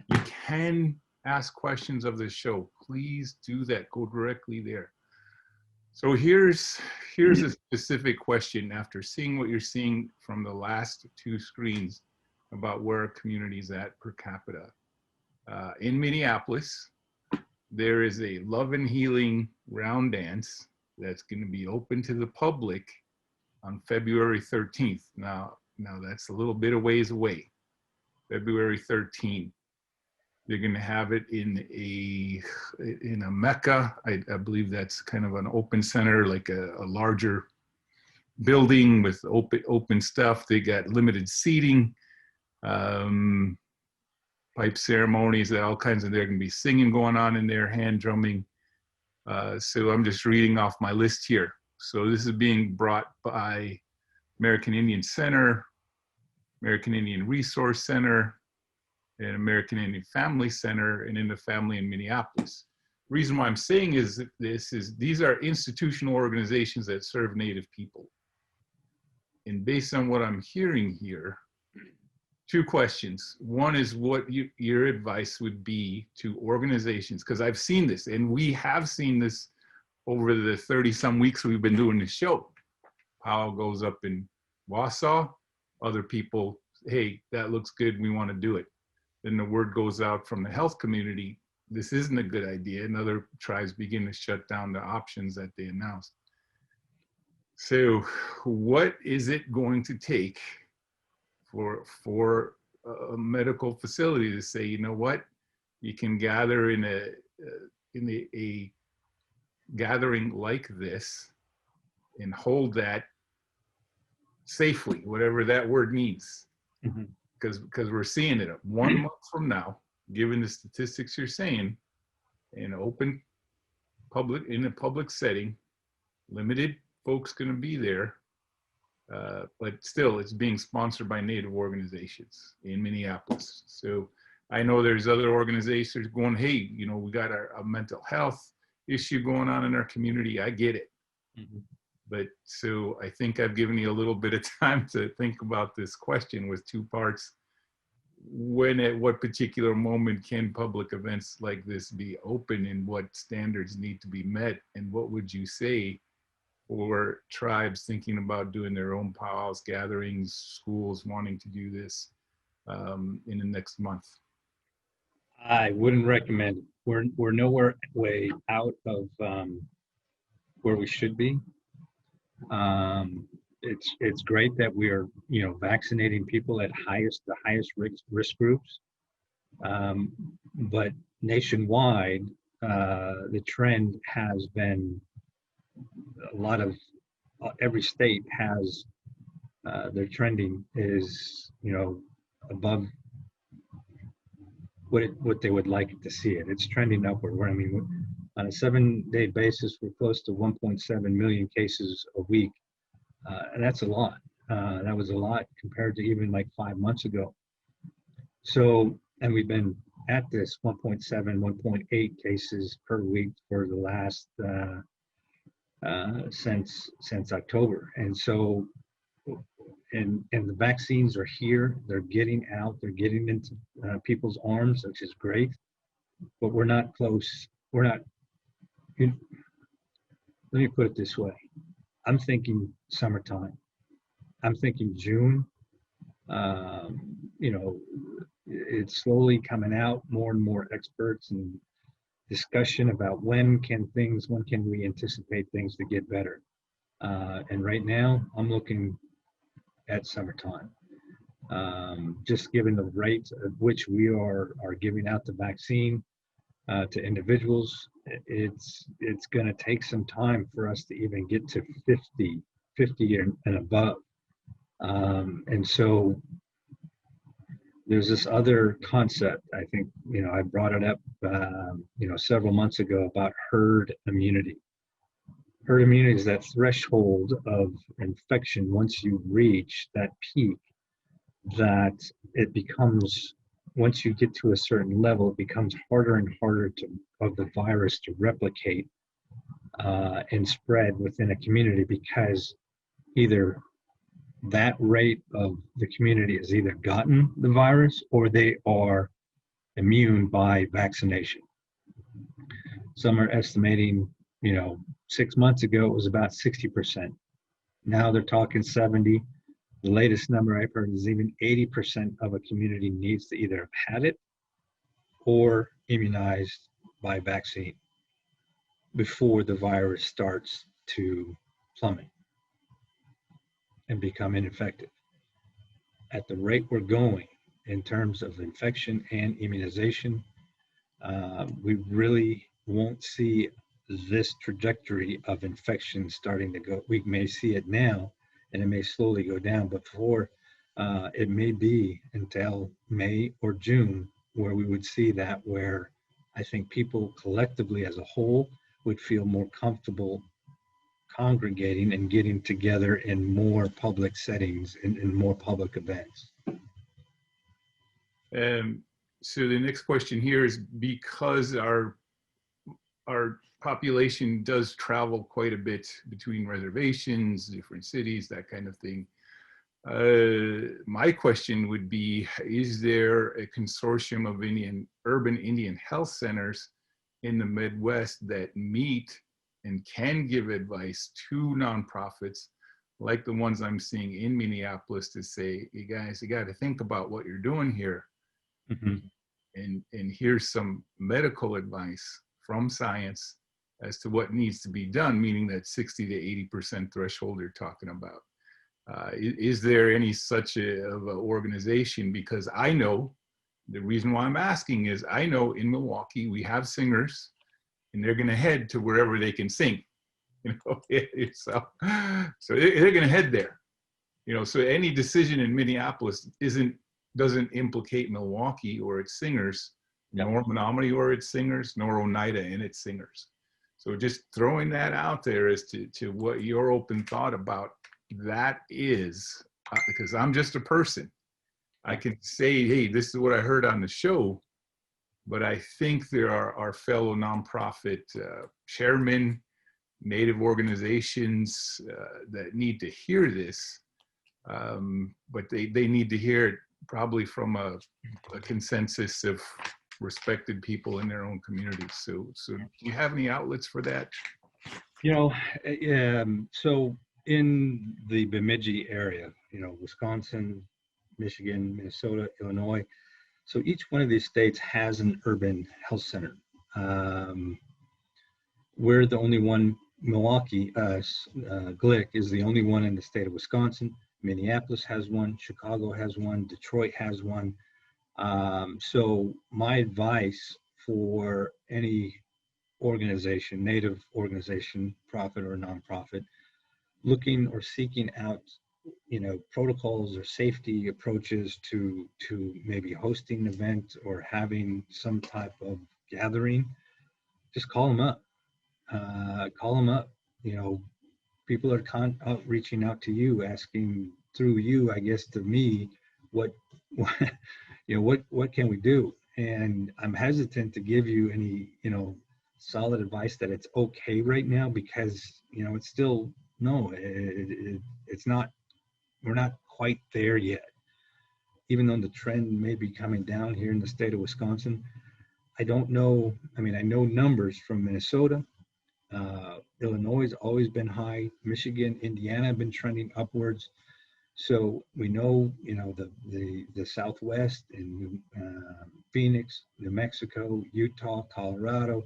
you can ask questions of the show. Please do that. Go directly there. So here's a specific question after seeing what you're seeing from the last two screens about where our community is at per capita. In Minneapolis, there is a Love and Healing round dance that's going to be open to the public on February 13th. Now that's a little bit of ways away. February 13th. They're going to have it in a Mecca. I believe that's kind of an open center, like a larger building with open stuff. They got limited seating, pipe ceremonies, all kinds of. There can be singing going on in there, hand drumming. So I'm just reading off my list here. So this is being brought by American Indian Center, American Indian Resource Center, and American Indian Family Center, and in the family in Minneapolis. The reason why I'm saying these are institutional organizations that serve Native people. And based on what I'm hearing here, two questions. One is what your advice would be to organizations, because I've seen this, and we have seen this over the 30-some weeks we've been doing this show. Powell goes up in Wausau, other people, hey, that looks good, we want to do it. Then the word goes out from the health community, this isn't a good idea, and other tribes begin to shut down the options that they announced. So what is it going to take for a medical facility to say, you know what, you can gather in a gathering like this and hold that safely, whatever that word means. Mm-hmm. Because we're seeing it 1 month from now, given the statistics you're saying, in open public, in a public setting, limited folks going to be there, but still it's being sponsored by Native organizations in Minneapolis. So I know there's other organizations going, hey, you know, we got a mental health issue going on in our community. I get it. Mm-hmm. But so I think I've given you a little bit of time to think about this question with two parts. When, at what particular moment can public events like this be open, and what standards need to be met? And what would you say for tribes thinking about doing their own powwows, gatherings, schools wanting to do this in the next month? I wouldn't recommend it. We're nowhere way out of where we should be. It's great that we are, you know, vaccinating people at the highest risk groups, but nationwide, the trend has been a lot of every state has their trending is, you know, above what they would like to see it. It's trending upward. I mean, on a 7-day basis, we're close to 1.7 million cases a week. And that's a lot. That was a lot compared to even like 5 months ago. So, and we've been at this 1.7, 1.8 cases per week for the last, since October. And so, and the vaccines are here, they're getting out, they're getting into people's arms, which is great, but we're not close. We're not, let me put it this way. I'm thinking summertime. I'm thinking June. You know, it's slowly coming out, more and more experts and discussion about when can we anticipate things to get better. And right now, I'm looking at summertime. Just given the rate at which we are giving out the vaccine to individuals, it's going to take some time for us to even get to 50 and above. And so there's this other concept. I think, I brought it up, several months ago about herd immunity. Herd immunity is that threshold of infection. Once you reach that peak, that it becomes, once you get to a certain level, it becomes harder and harder of the virus to replicate and spread within a community, because either that rate of the community has either gotten the virus or they are immune by vaccination. Some are estimating, 6 months ago it was about 60%. Now they're talking 70. The latest number I've heard is even 80% of a community needs to either have had it or immunized by vaccine before the virus starts to plummet and become ineffective. At the rate we're going in terms of infection and immunization, we really won't see this trajectory of infection starting to go. We may see it now, and it may slowly go down, but before it may be until May or June where we would see that, where I think people collectively as a whole would feel more comfortable congregating and getting together in more public settings, in more public events. So the next question here is, because our population does travel quite a bit between reservations, different cities, that kind of thing. My question would be, is there a consortium of urban Indian health centers in the Midwest that meet and can give advice to nonprofits like the ones I'm seeing in Minneapolis to say, you guys, you got to think about what you're doing here. Mm-hmm. And here's some medical advice from science as to what needs to be done, meaning that 60 to 80% threshold you're talking about. Is there any such of an organization? Because I know, the reason why I'm asking is, I know in Milwaukee we have singers, and they're going to head to wherever they can sing. So they're going to head there. So any decision in Minneapolis doesn't implicate Milwaukee or its singers, nor Menominee or its singers, nor Oneida and its singers. So just throwing that out there as to what your open thought about that is, because I'm just a person. I can say, hey, this is what I heard on the show, but I think there are our fellow nonprofit chairmen, Native organizations that need to hear this, but they need to hear it probably from a consensus of respected people in their own communities. So do you have any outlets for that? So in the Bemidji area, Wisconsin, Michigan, Minnesota, Illinois, so each one of these states has an urban health center. We're the only one. Milwaukee, GLIC is the only one in the state of Wisconsin. Minneapolis has one, Chicago has one, Detroit has one. So my advice for any organization, Native organization, profit or nonprofit, looking or seeking out, protocols or safety approaches to maybe hosting an event or having some type of gathering, just call them up. People are reaching out to you, asking through you, I guess, to me, what can we do? And I'm hesitant to give you any, solid advice that it's okay right now, because, it's still, it's not, we're not quite there yet. Even though the trend may be coming down here in the state of Wisconsin, I don't know. I mean, I know numbers from Minnesota. Illinois has always been high. Michigan, Indiana have been trending upwards. So we know, the Southwest and Phoenix, New Mexico, Utah, Colorado,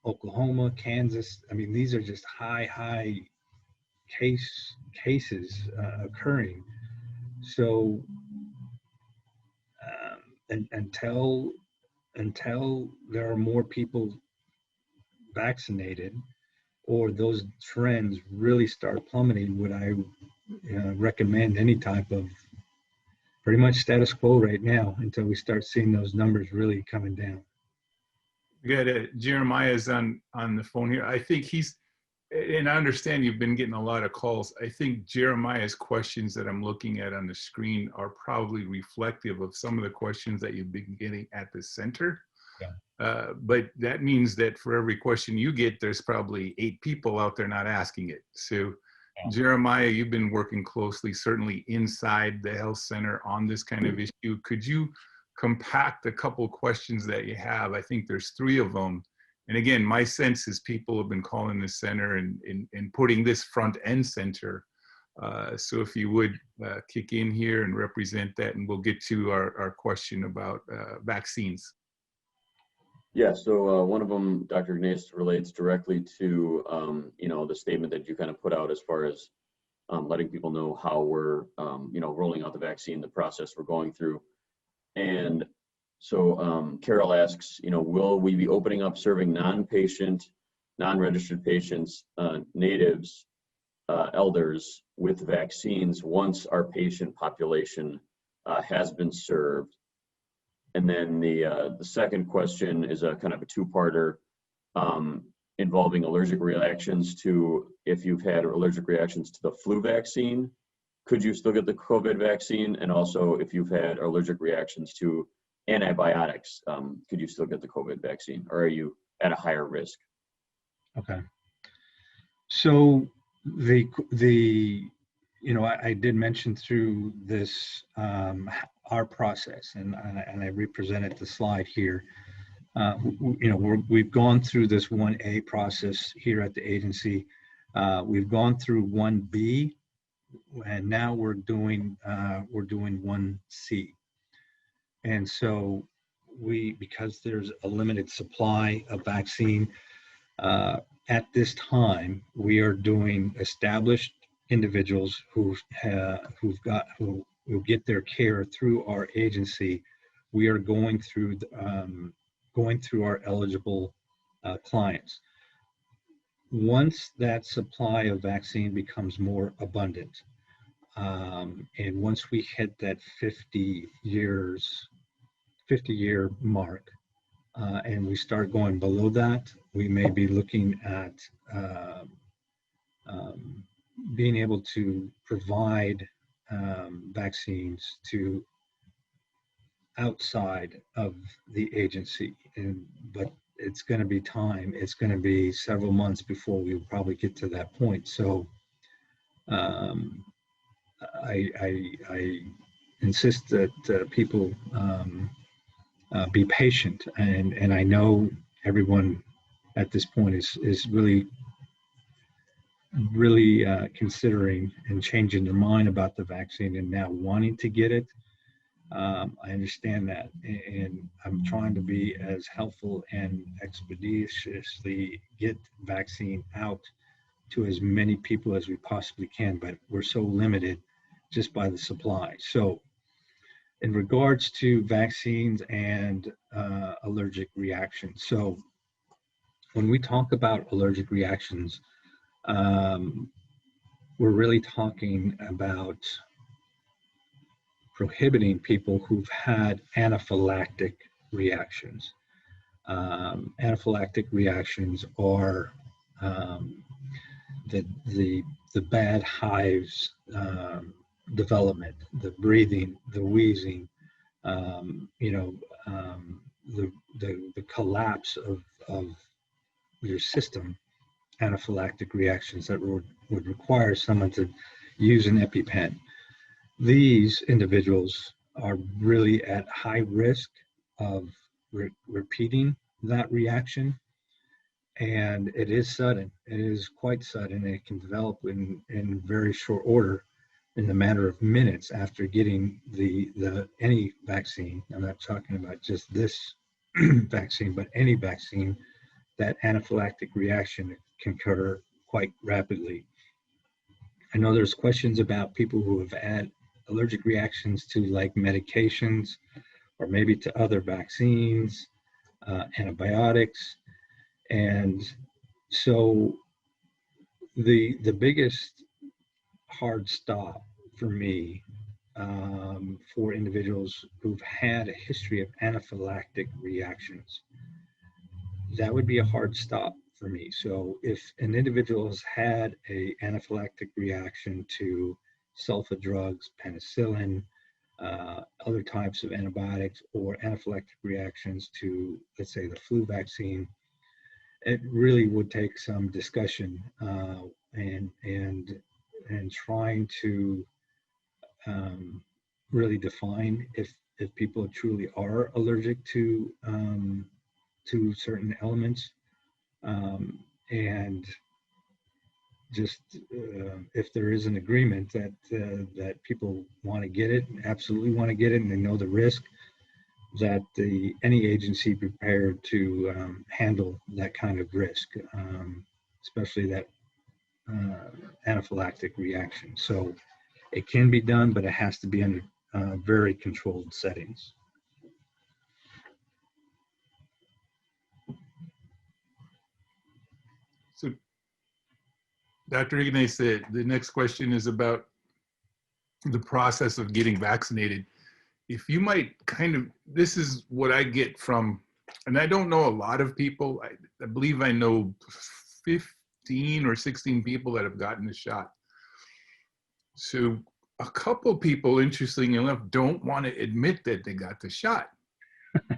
Oklahoma, Kansas. I mean, these are just high cases occurring. So until there are more people vaccinated, or those trends really start plummeting, would I recommend any type of pretty much status quo right now until we start seeing those numbers really coming down. Good. Jeremiah's on the phone here. I think he's, and I understand you've been getting a lot of calls. I think Jeremiah's questions that I'm looking at on the screen are probably reflective of some of the questions that you've been getting at the center. Yeah. But that means that for every question you get, there's probably 8 people out there not asking it. So Yeah. Jeremiah, you've been working closely, certainly inside the health center on this kind of issue. Could you compact a couple questions that you have? I think there's 3 of them. And again, my sense is people have been calling the center and putting this front and center. So if you would kick in here and represent that, and we'll get to our question about vaccines. Yeah, so one of them, Dr. Gnast, relates directly to, the statement that you kind of put out as far as letting people know how we're, rolling out the vaccine, the process we're going through. And so Carol asks, will we be opening up serving non-patient, non-registered patients, natives, elders with vaccines once our patient population has been served? And then the second question is a kind of a 2-parter involving allergic reactions to, if you've had allergic reactions to the flu vaccine, could you still get the COVID vaccine? And also if you've had allergic reactions to antibiotics, could you still get the COVID vaccine, or are you at a higher risk? Okay. So I did mention through this our process, and I represented the slide here. We've gone through this 1A process here at the agency. We've gone through 1B, and now we're doing 1C. And so because there's a limited supply of vaccine at this time, we are doing established individuals who get their care through our agency. We are going through our eligible clients. Once that supply of vaccine becomes more abundant, and once we hit that 50-year mark, and we start going below that, we may be looking at being able to provide vaccines to outside of the agency, but it's going to be time. It's going to be several months before we will probably get to that point. So I insist that people be patient, and I know everyone at this point is really considering and changing their mind about the vaccine and now wanting to get it. I understand that, and I'm trying to be as helpful and expeditiously get vaccine out to as many people as we possibly can, but we're so limited just by the supply. So in regards to vaccines and allergic reactions, so when we talk about allergic reactions, we're really talking about prohibiting people who've had anaphylactic reactions. Anaphylactic reactions are the bad hives development, the breathing, the wheezing, the collapse of your system. Anaphylactic reactions that would require someone to use an EpiPen. These individuals are really at high risk of repeating that reaction, and it is sudden. It is quite sudden. It can develop in very short order, in the matter of minutes after getting any vaccine. I'm not talking about just this vaccine, but any vaccine. That anaphylactic reaction can occur quite rapidly. I know there's questions about people who have had allergic reactions to like medications or maybe to other vaccines, antibiotics. And so the biggest hard stop for me for individuals who've had a history of anaphylactic reactions. That would be a hard stop for me. So if an individual has had a anaphylactic reaction to sulfa drugs, penicillin, other types of antibiotics, or anaphylactic reactions to, let's say, the flu vaccine, it really would take some discussion and trying to really define if people truly are allergic to certain elements, and just if there is an agreement that people want to get it, absolutely want to get it, and they know the risk, that any agency prepared to handle that kind of risk, especially that anaphylactic reaction. So it can be done, but it has to be under very controlled settings. So, Dr. Ignace, the next question is about the process of getting vaccinated. If you might kind of, this is what I get from, and I don't know a lot of people, I believe I know 15 or 16 people that have gotten the shot. So a couple people, interestingly enough, don't want to admit that they got the shot.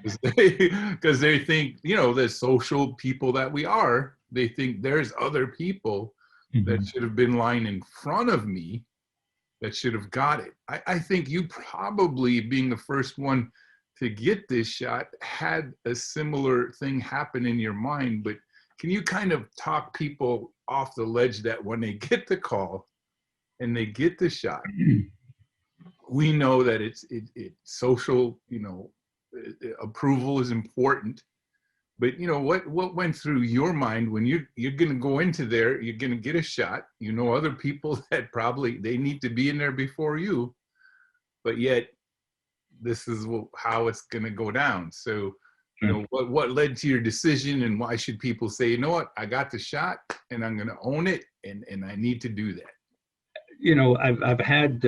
Because they think, you know, the social people that we are, they think there's other people that should have been lying in front of me that should have got it. I think you probably, being the first one to get this shot, had a similar thing happen in your mind, but can you kind of talk people off the ledge that when they get the call and they get the shot, we know that it's social, you know, approval is important, but you know what went through your mind when you're going to go into there, you're going to get a shot, you know, other people that probably they need to be in there before you, but yet this is how it's going to go down. So you know, what led to your decision, and why should people say, you know what, I got the shot and I'm going to own it, and I need to do that? You know, I've had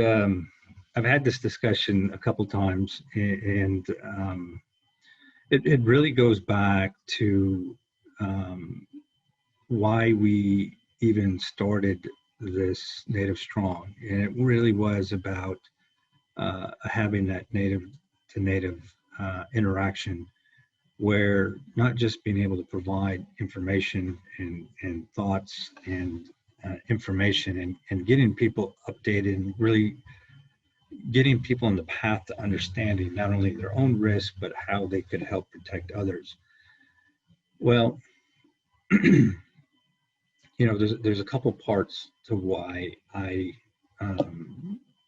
this discussion a couple times, and it really goes back to why we even started this Native Strong, and it really was about having that native to native interaction, where not just being able to provide information and thoughts and information and getting people updated, and really getting people on the path to understanding not only their own risk, but how they could help protect others. Well, you know, there's a couple parts to why I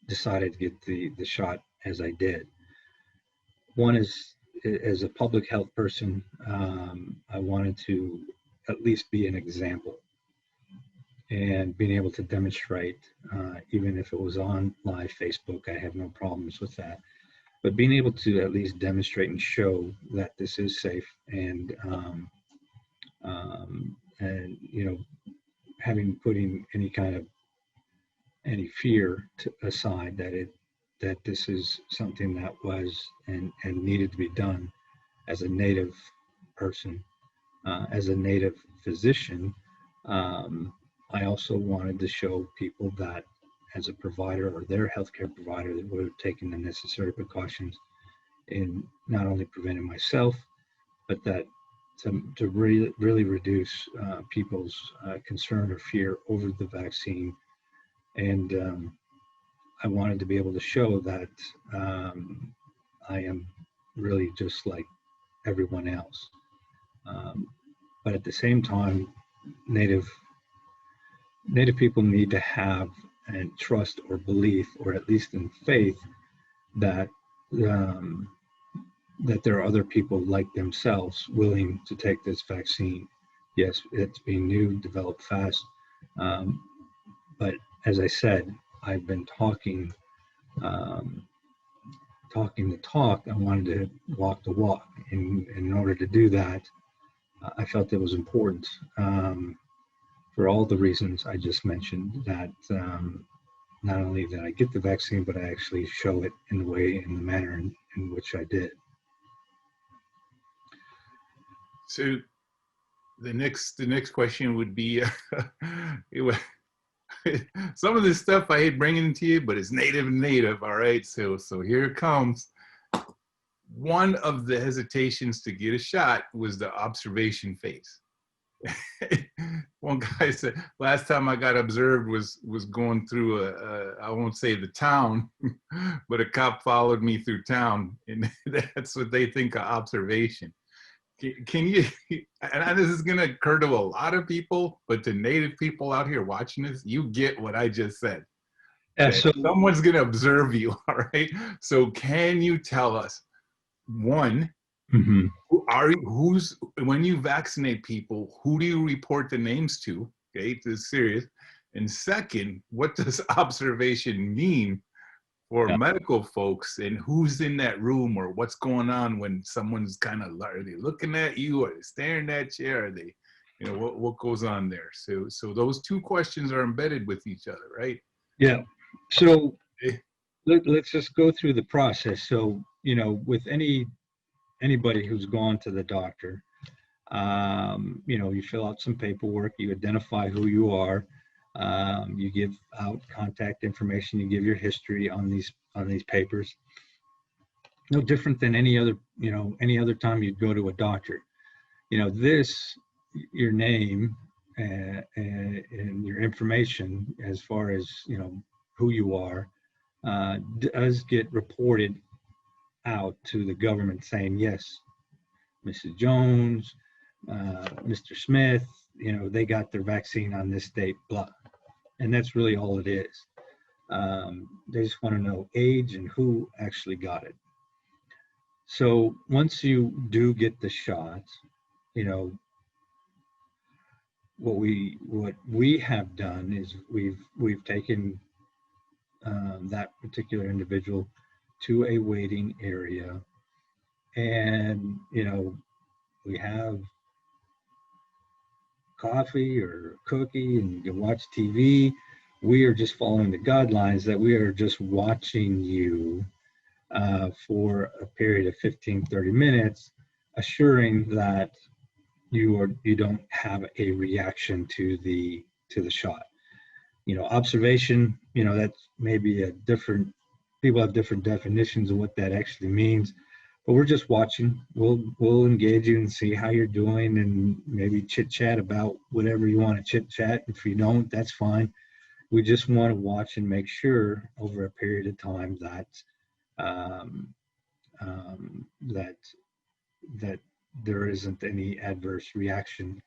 decided to get the shot as I did. One is, as a public health person, I wanted to at least be an example, and being able to demonstrate, even if it was on live Facebook, I have no problems with that. But being able to at least demonstrate and show that this is safe, and you know, putting any fear aside, that this is something that was and needed to be done as a Native person, as a Native physician. I also wanted to show people that as a provider, or their healthcare provider, that would have taken the necessary precautions in not only preventing myself, but that to really reduce people's concern or fear over the vaccine. And I wanted to be able to show that I am really just like everyone else. But at the same time, Native people need to have and trust or belief, or at least in faith, that that there are other people like themselves willing to take this vaccine. Yes, it's being new, developed fast, but as I said, I've been talking the talk. I wanted to walk the walk. In order to do that, I felt it was important, for all the reasons I just mentioned, that not only that I get the vaccine, but I actually show it in the manner in which I did. So the next question would be, some of this stuff I hate bringing to you, but it's native. All right. So here it comes. One of the hesitations to get a shot was the observation phase. One guy said, last time I got observed was going through I won't say the town, but a cop followed me through town, and that's what they think of observation. Can you, and this is going to occur to a lot of people, but to native people out here watching this, you get what I just said. Yeah, so someone's going to observe you, all right? So can you tell us, one, when you vaccinate people, who do you report the names to? Okay, this is serious. And second, what does observation mean for medical folks, and who's in that room, or what's going on when someone's kind of, are they looking at you, are they staring at you, are they, what goes on there? So those two questions are embedded with each other, right? Yeah. So let's just go through the process. So, with anybody who's gone to the doctor, you fill out some paperwork, you identify who you are, you give out contact information, you give your history on these papers. No different than any other time you'd go to a doctor. Your name and your information as far as who you are does get reported out to the government saying, yes, Mrs. Jones, Mr. Smith, they got their vaccine on this date, blah. And that's really all it is. They just want to know age and who actually got it. So once you do get the shots, what we have done is we've taken that particular individual to a waiting area, and we have coffee or cookie, and you can watch TV. We are just following the guidelines that we are just watching you for a period of 15-30 minutes, assuring that you don't have a reaction to the shot. Observation, that's maybe people have different definitions of what that actually means, but we're just watching. We'll engage you and see how you're doing, and maybe chit chat about whatever you want to chit chat. If you don't, that's fine. We just want to watch and make sure over a period of time that that there isn't any adverse reaction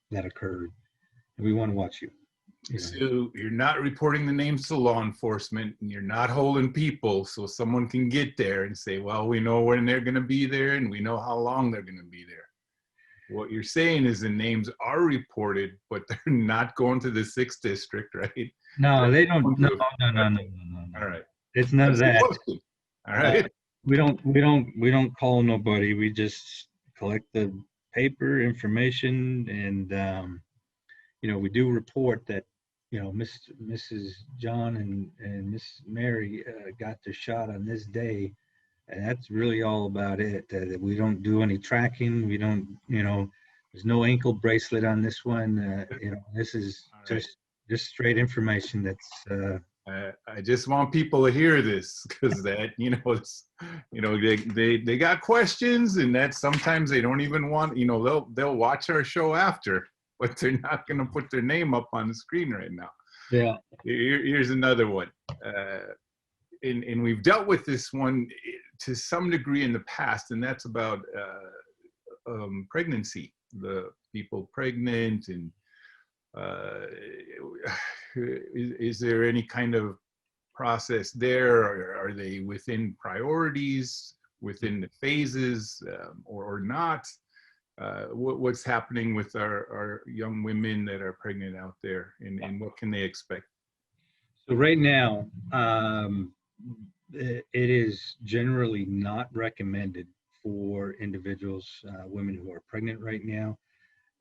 that occurred. And we want to watch you. So you're not reporting the names to law enforcement, and you're not holding people so someone can get there and say, well, we know when they're going to be there and we know how long they're going to be there. What you're saying is the names are reported, but they're not going to the 6th district, right? No, they don't. No. All right. It's none of that. All right. We don't call nobody. We just collect the paper information, and we do report that Mrs. John and Miss Mary got their shot on this day, and that's really all about it. We don't do any tracking. We don't, there's no ankle bracelet on this one. This is just straight information. That's. I just want people to hear this, because that, they got questions, and that sometimes they don't even want, they'll watch our show after, but they're not going to put their name up on the screen right now. Yeah. Here's another one. And we've dealt with this one to some degree in the past, and that's about pregnancy, the people pregnant, and is there any kind of process there? Or are they within priorities, within the phases, or not? What's happening with our young women that are pregnant out there, and what can they expect? So right now, it is generally not recommended for individuals, women who are pregnant right now.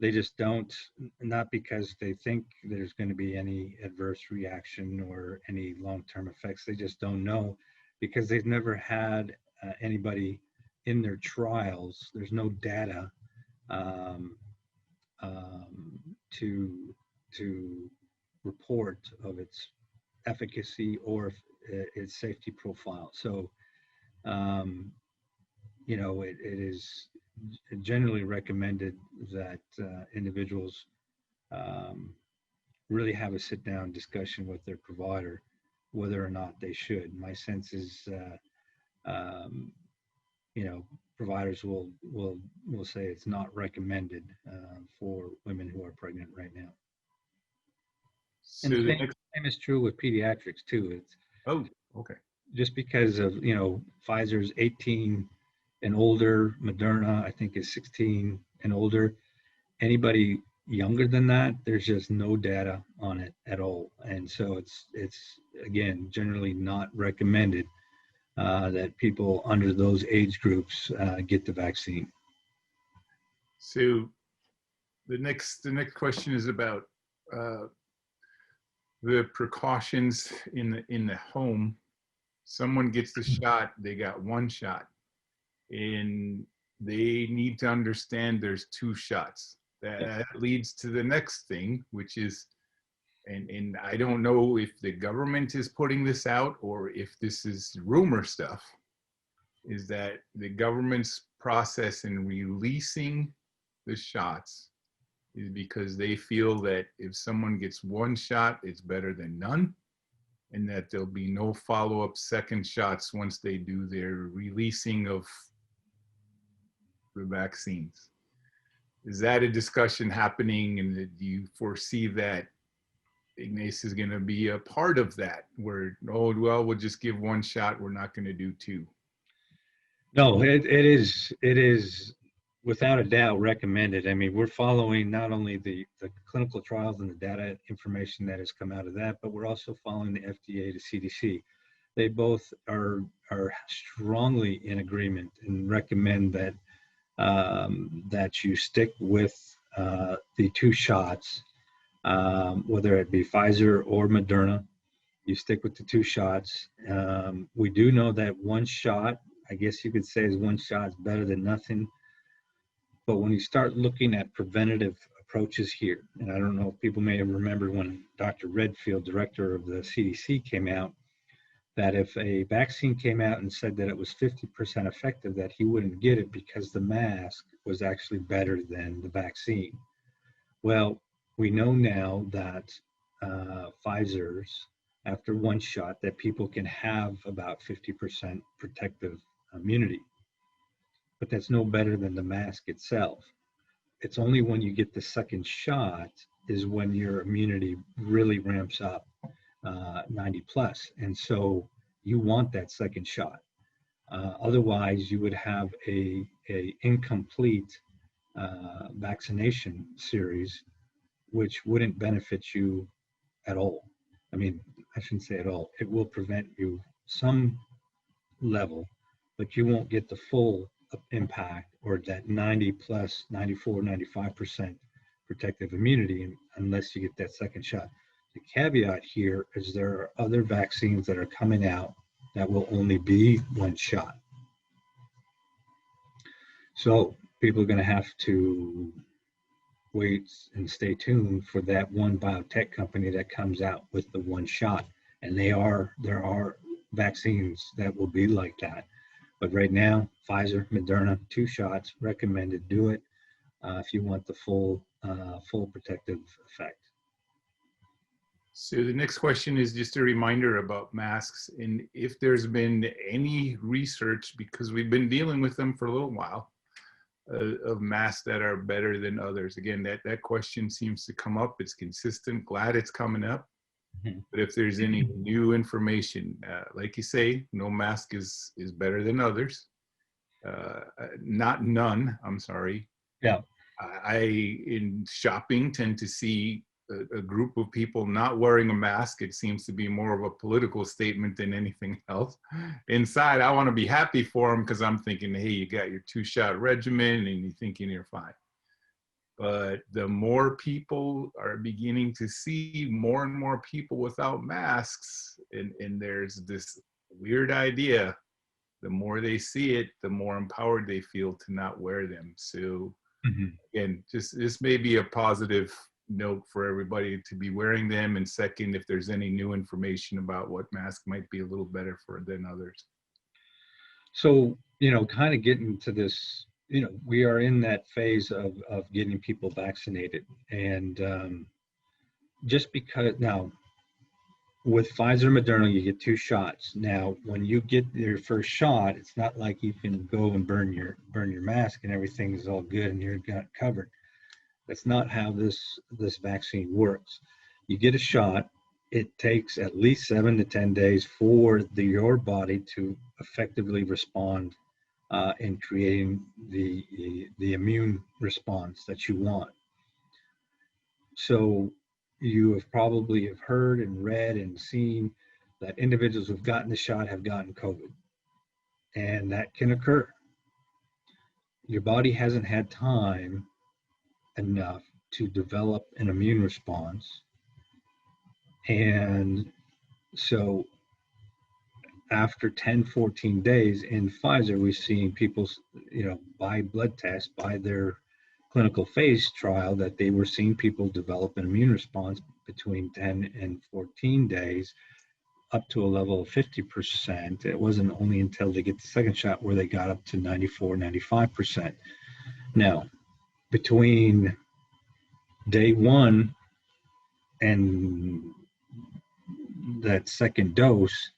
They just don't, not because they think there's going to be any adverse reaction or any long-term effects. They just don't know because they've never had anybody in their trials. There's no data um, to report of its efficacy or its safety profile. So, it is generally recommended that individuals um, really have a sit-down discussion with their provider whether or not they should. My sense is, um, providers will say it's not recommended for women who are pregnant right now. And So the the same, next, same is true with pediatrics too. It's oh, okay. just because of Pfizer's 18 and older, Moderna I think is 16 and older. Anybody younger than that, there's just no data on it at all, and so it's again generally not recommended that people under those age groups get the vaccine. So the next question is about the precautions in the home. Someone gets the shot, they got one shot, and they need to understand there's two shots. That leads to the next thing, which is, and I don't know if the government is putting this out or if this is rumor stuff, is that the government's process in releasing the shots is because they feel that if someone gets one shot, it's better than none, and that there'll be no follow-up second shots once they do their releasing of the vaccines. Is that a discussion happening, and do you foresee that Ignace is going to be a part of that, where, oh, well, we'll just give one shot, we're not going to do two? No, it is without a doubt recommended. I mean, we're following not only the clinical trials and the data information that has come out of that, but we're also following the FDA to CDC. They both are strongly in agreement and recommend that that you stick with the two shots, whether it be Pfizer or Moderna. You stick with the two shots. We do know that one shot, I guess you could say, is one shot is better than nothing. But when you start looking at preventative approaches here, and I don't know if people may have remembered when Dr. Redfield, director of the CDC, came out, that if a vaccine came out and said that it was 50% effective, that he wouldn't get it because the mask was actually better than the vaccine. Well, we know now that Pfizer's, after one shot, that people can have about 50% protective immunity. But that's no better than the mask itself. It's only when you get the second shot is when your immunity really ramps up 90 plus. And so you want that second shot. Otherwise, you would have a incomplete vaccination series, which wouldn't benefit you at all. I mean, I shouldn't say at all. It will prevent you some level, but you won't get the full impact or that 90 plus 94, 95% protective immunity unless you get that second shot. The caveat here is there are other vaccines that are coming out that will only be one shot. So people are going to have to wait and stay tuned for that one biotech company that comes out with the one shot. And there are vaccines that will be like that. But right now, Pfizer, Moderna, 2 shots, recommended. Do it if you want the full protective effect. So the next question is just a reminder about masks, and if there's been any research, because we've been dealing with them for a little while, of masks that are better than others. Again, that question seems to come up. It's consistent. Glad it's coming up. Mm-hmm. But if there's any new information, like you say, no mask is better than others. Not none, I'm sorry. Yeah. I in shopping tend to see a group of people not wearing a mask. It seems to be more of a political statement than anything else. Inside, I want to be happy for them because I'm thinking, hey, you got your 2-shot regimen and you're thinking you're fine. But the more people are beginning to see more and more people without masks, and there's this weird idea, the more they see it, the more empowered they feel to not wear them. So again, just this may be a positive note for everybody to be wearing them. And second, if there's any new information about what mask might be a little better for than others. So, kind of getting to this, we are in that phase of getting people vaccinated. And just because now with Pfizer and Moderna, you get 2 shots. Now, when you get your first shot, it's not like you can go and burn your mask and everything is all good and you're got covered. That's not how this vaccine works. You get a shot. It takes at least 7 to 10 days for your body to effectively respond in creating the immune response that you want. So you have probably heard and read and seen that individuals who've gotten the shot have gotten COVID, and that can occur. Your body hasn't had time enough to develop an immune response, and so after 10, 14 days in Pfizer, we've seen people, by blood tests, by their clinical phase trial, that they were seeing people develop an immune response between 10 and 14 days, up to a level of 50%. It wasn't only until they get the second shot where they got up to 94, 95%. Now, between day 1 and that second dose,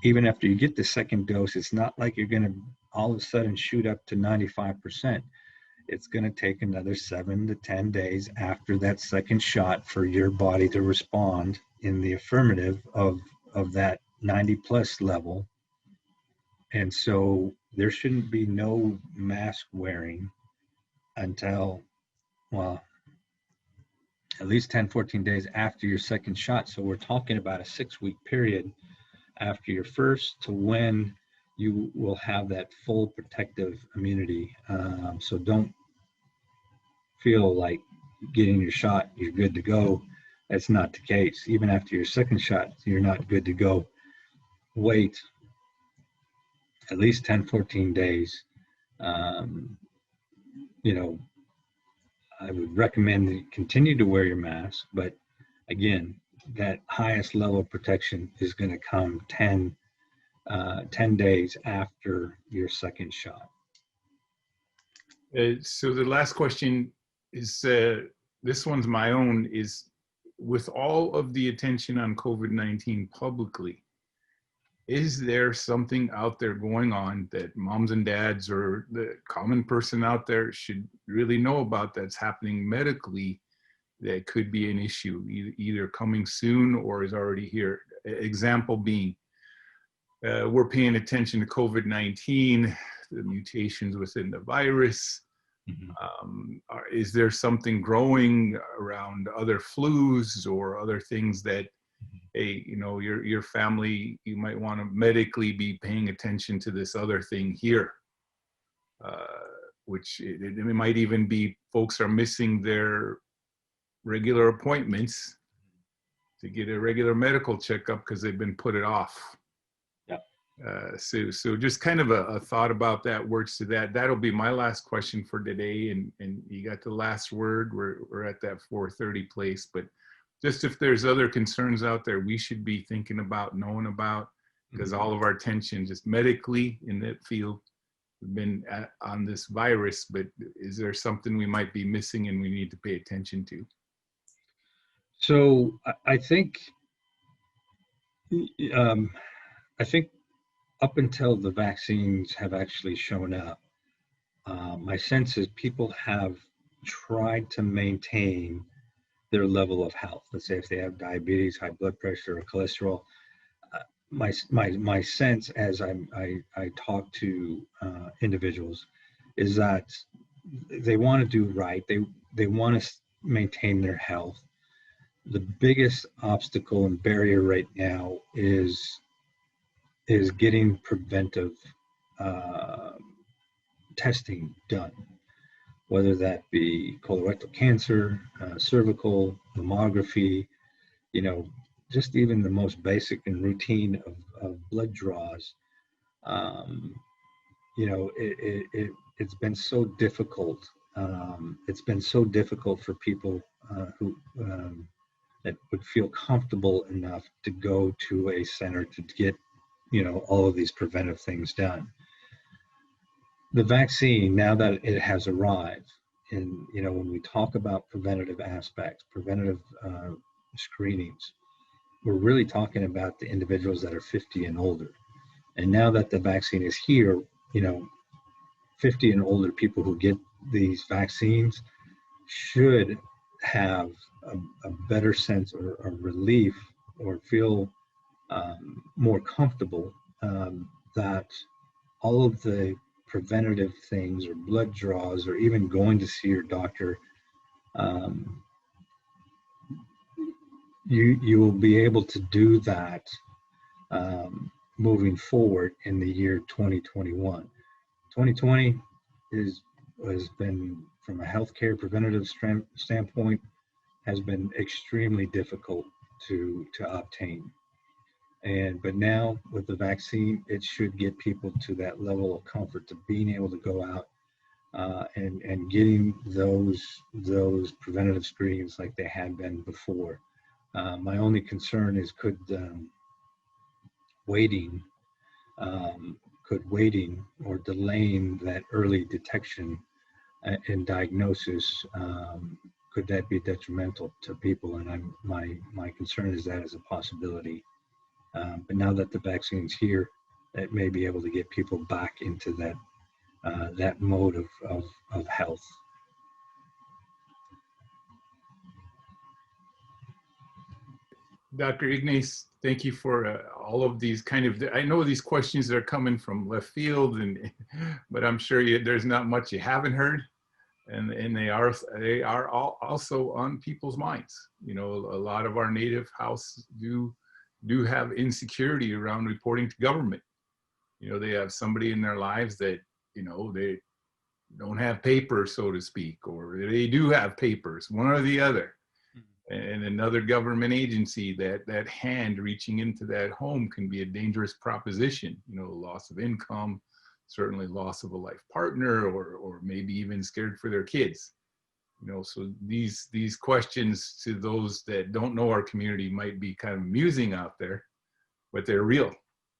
even after you get the second dose, it's not like you're going to all of a sudden shoot up to 95%. It's going to take another 7 to 10 days after that second shot for your body to respond in the affirmative of that 90 plus level. And so there shouldn't be no mask wearing until, well, at least 10, 14 days after your second shot. So we're talking about a 6-week period after your first to when you will have that full protective immunity. So don't feel like getting your shot, you're good to go. That's not the case. Even after your second shot, you're not good to go. Wait at least 10, 14 days. I would recommend that you continue to wear your mask, but again, that highest level of protection is going to come 10 days after your second shot. So the last question is, this one's my own, is with all of the attention on COVID-19 publicly, is there something out there going on that moms and dads or the common person out there should really know about that's happening medically that could be an issue, either coming soon or is already here? Example being, we're paying attention to COVID-19, the mutations within the virus. Is there something growing around other flus or other things that, hey, your family, you might want to medically be paying attention to this other thing here, which it might even be folks are missing their regular appointments to get a regular medical checkup because they've been put it off. So just kind of a thought about that, words to that. That'll be my last question for today. And you got the last word. We're at that 4:30 place, but just if there's other concerns out there we should be thinking about, knowing about, because all of our attention just medically in that field we've been on this virus, but is there something we might be missing and we need to pay attention to? So I think up until the vaccines have actually shown up, my sense is people have tried to maintain their level of health. Let's say if they have diabetes, high blood pressure, or cholesterol. My sense as I talk to individuals is that they want to do right. They want to maintain their health. The biggest obstacle and barrier right now is getting preventive testing done. whether that be colorectal cancer, cervical, mammography, you know, just even the most basic and routine of blood draws. You know, it's been so difficult. It's been so difficult for people who that would feel comfortable enough to go to a center to get, you know, all of these preventive things done. The vaccine, now that it has arrived, and, you know, when we talk about preventative aspects, preventative screenings, we're really talking about the individuals that are 50 and older. And now that the vaccine is here, you know, 50 and older people who get these vaccines should have a better sense or a relief, or feel more comfortable that all of the preventative things or blood draws or even going to see your doctor, you will be able to do that moving forward in the year 2021. 2020 has been, from a healthcare preventative standpoint, has been extremely difficult to obtain. But now with the vaccine, it should get people to that level of comfort to being able to go out and getting those preventative screenings like they had been before. My only concern is could waiting or delaying that early detection and diagnosis, could that be detrimental to people? And my concern is that is a possibility. But now that the vaccine's here, it may be able to get people back into that mode of health. Dr. Ignace, thank you for all of these kind of, I know these questions are coming from left field, but I'm sure there's not much you haven't heard. And they are all also on people's minds. You know, a lot of our native house do have insecurity around reporting to government. You know, they have somebody in their lives that, you know, they don't have papers, so to speak, or they do have papers, one or the other. And another government agency, that hand reaching into that home can be a dangerous proposition. You know, loss of income, certainly loss of a life partner, or maybe even scared for their kids. You know, so these questions to those that don't know our community might be kind of amusing out there, but they're real,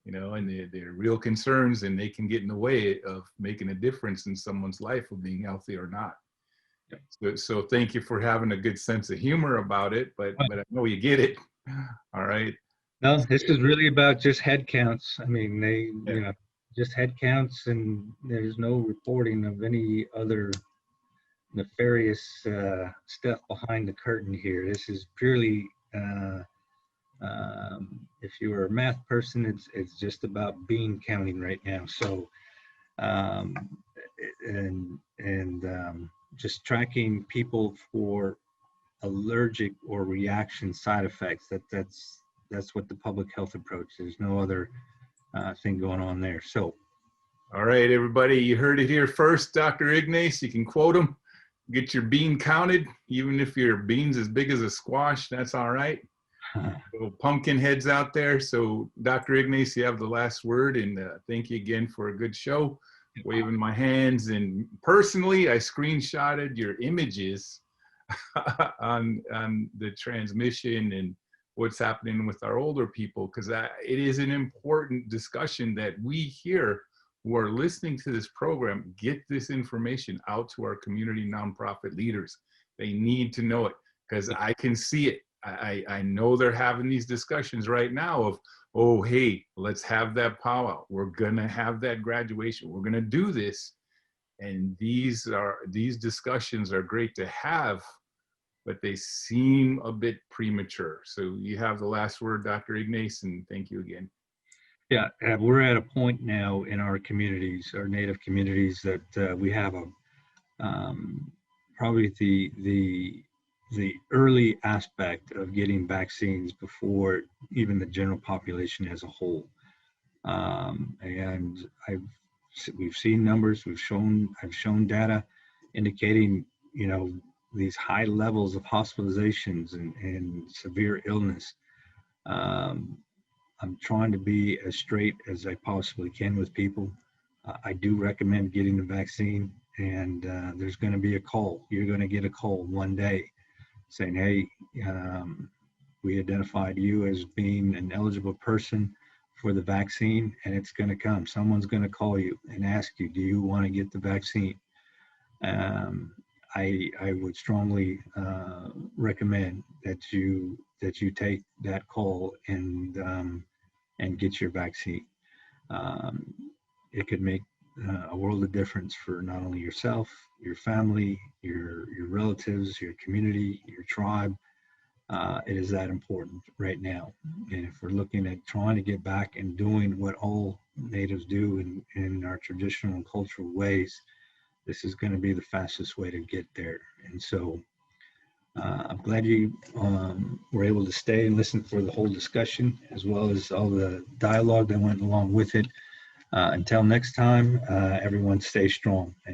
you know, and they're real concerns, and they can get in the way of making a difference in someone's life of being healthy or not. So thank you for having a good sense of humor about it, but I know you get it. All right. No, this is really about just head counts. I mean, you know, just head counts, and there's no reporting of any other nefarious stuff behind the curtain here. This is purely, if you were a math person, it's just about bean counting right now. So, just tracking people for allergic or reaction side effects. That's what the public health approach. There's no other thing going on there. So, all right, everybody, you heard it here first. Dr. Ignace, you can quote him. Get your bean counted, even if your bean's as big as a squash. That's all right. Little pumpkin heads out there. So, Dr. Ignace, you have the last word, and thank you again for a good show. Waving my hands, and personally, I screenshotted your images on the transmission and what's happening with our older people, because it is an important discussion that we here who are listening to this program get this information out to our community nonprofit leaders. They need to know it, because I can see it. I know they're having these discussions right now of, oh, hey, let's have that powwow. We're gonna have that graduation. We're gonna do this. And these discussions are great to have, but they seem a bit premature. So you have the last word, Dr. Ignace, and thank you again. Yeah, we're at a point now in our communities, our Native communities, that we have probably the early aspect of getting vaccines before even the general population as a whole. And we've seen numbers, I've shown data indicating, you know, these high levels of hospitalizations and severe illness. I'm trying to be as straight as I possibly can with people. I do recommend getting the vaccine, and there's going to be a call. You're going to get a call one day saying, hey, we identified you as being an eligible person for the vaccine, and it's going to come. Someone's going to call you and ask you, do you want to get the vaccine? I would strongly recommend that you take that call and get your vaccine. It could make a world of difference for not only yourself, your family, your relatives, your community, your tribe. It is that important right now. And if we're looking at trying to get back and doing what all natives do in our traditional and cultural ways, this is going to be the fastest way to get there. And so I'm glad you were able to stay and listen for the whole discussion, as well as all the dialogue that went along with it. Until next time, everyone stay strong.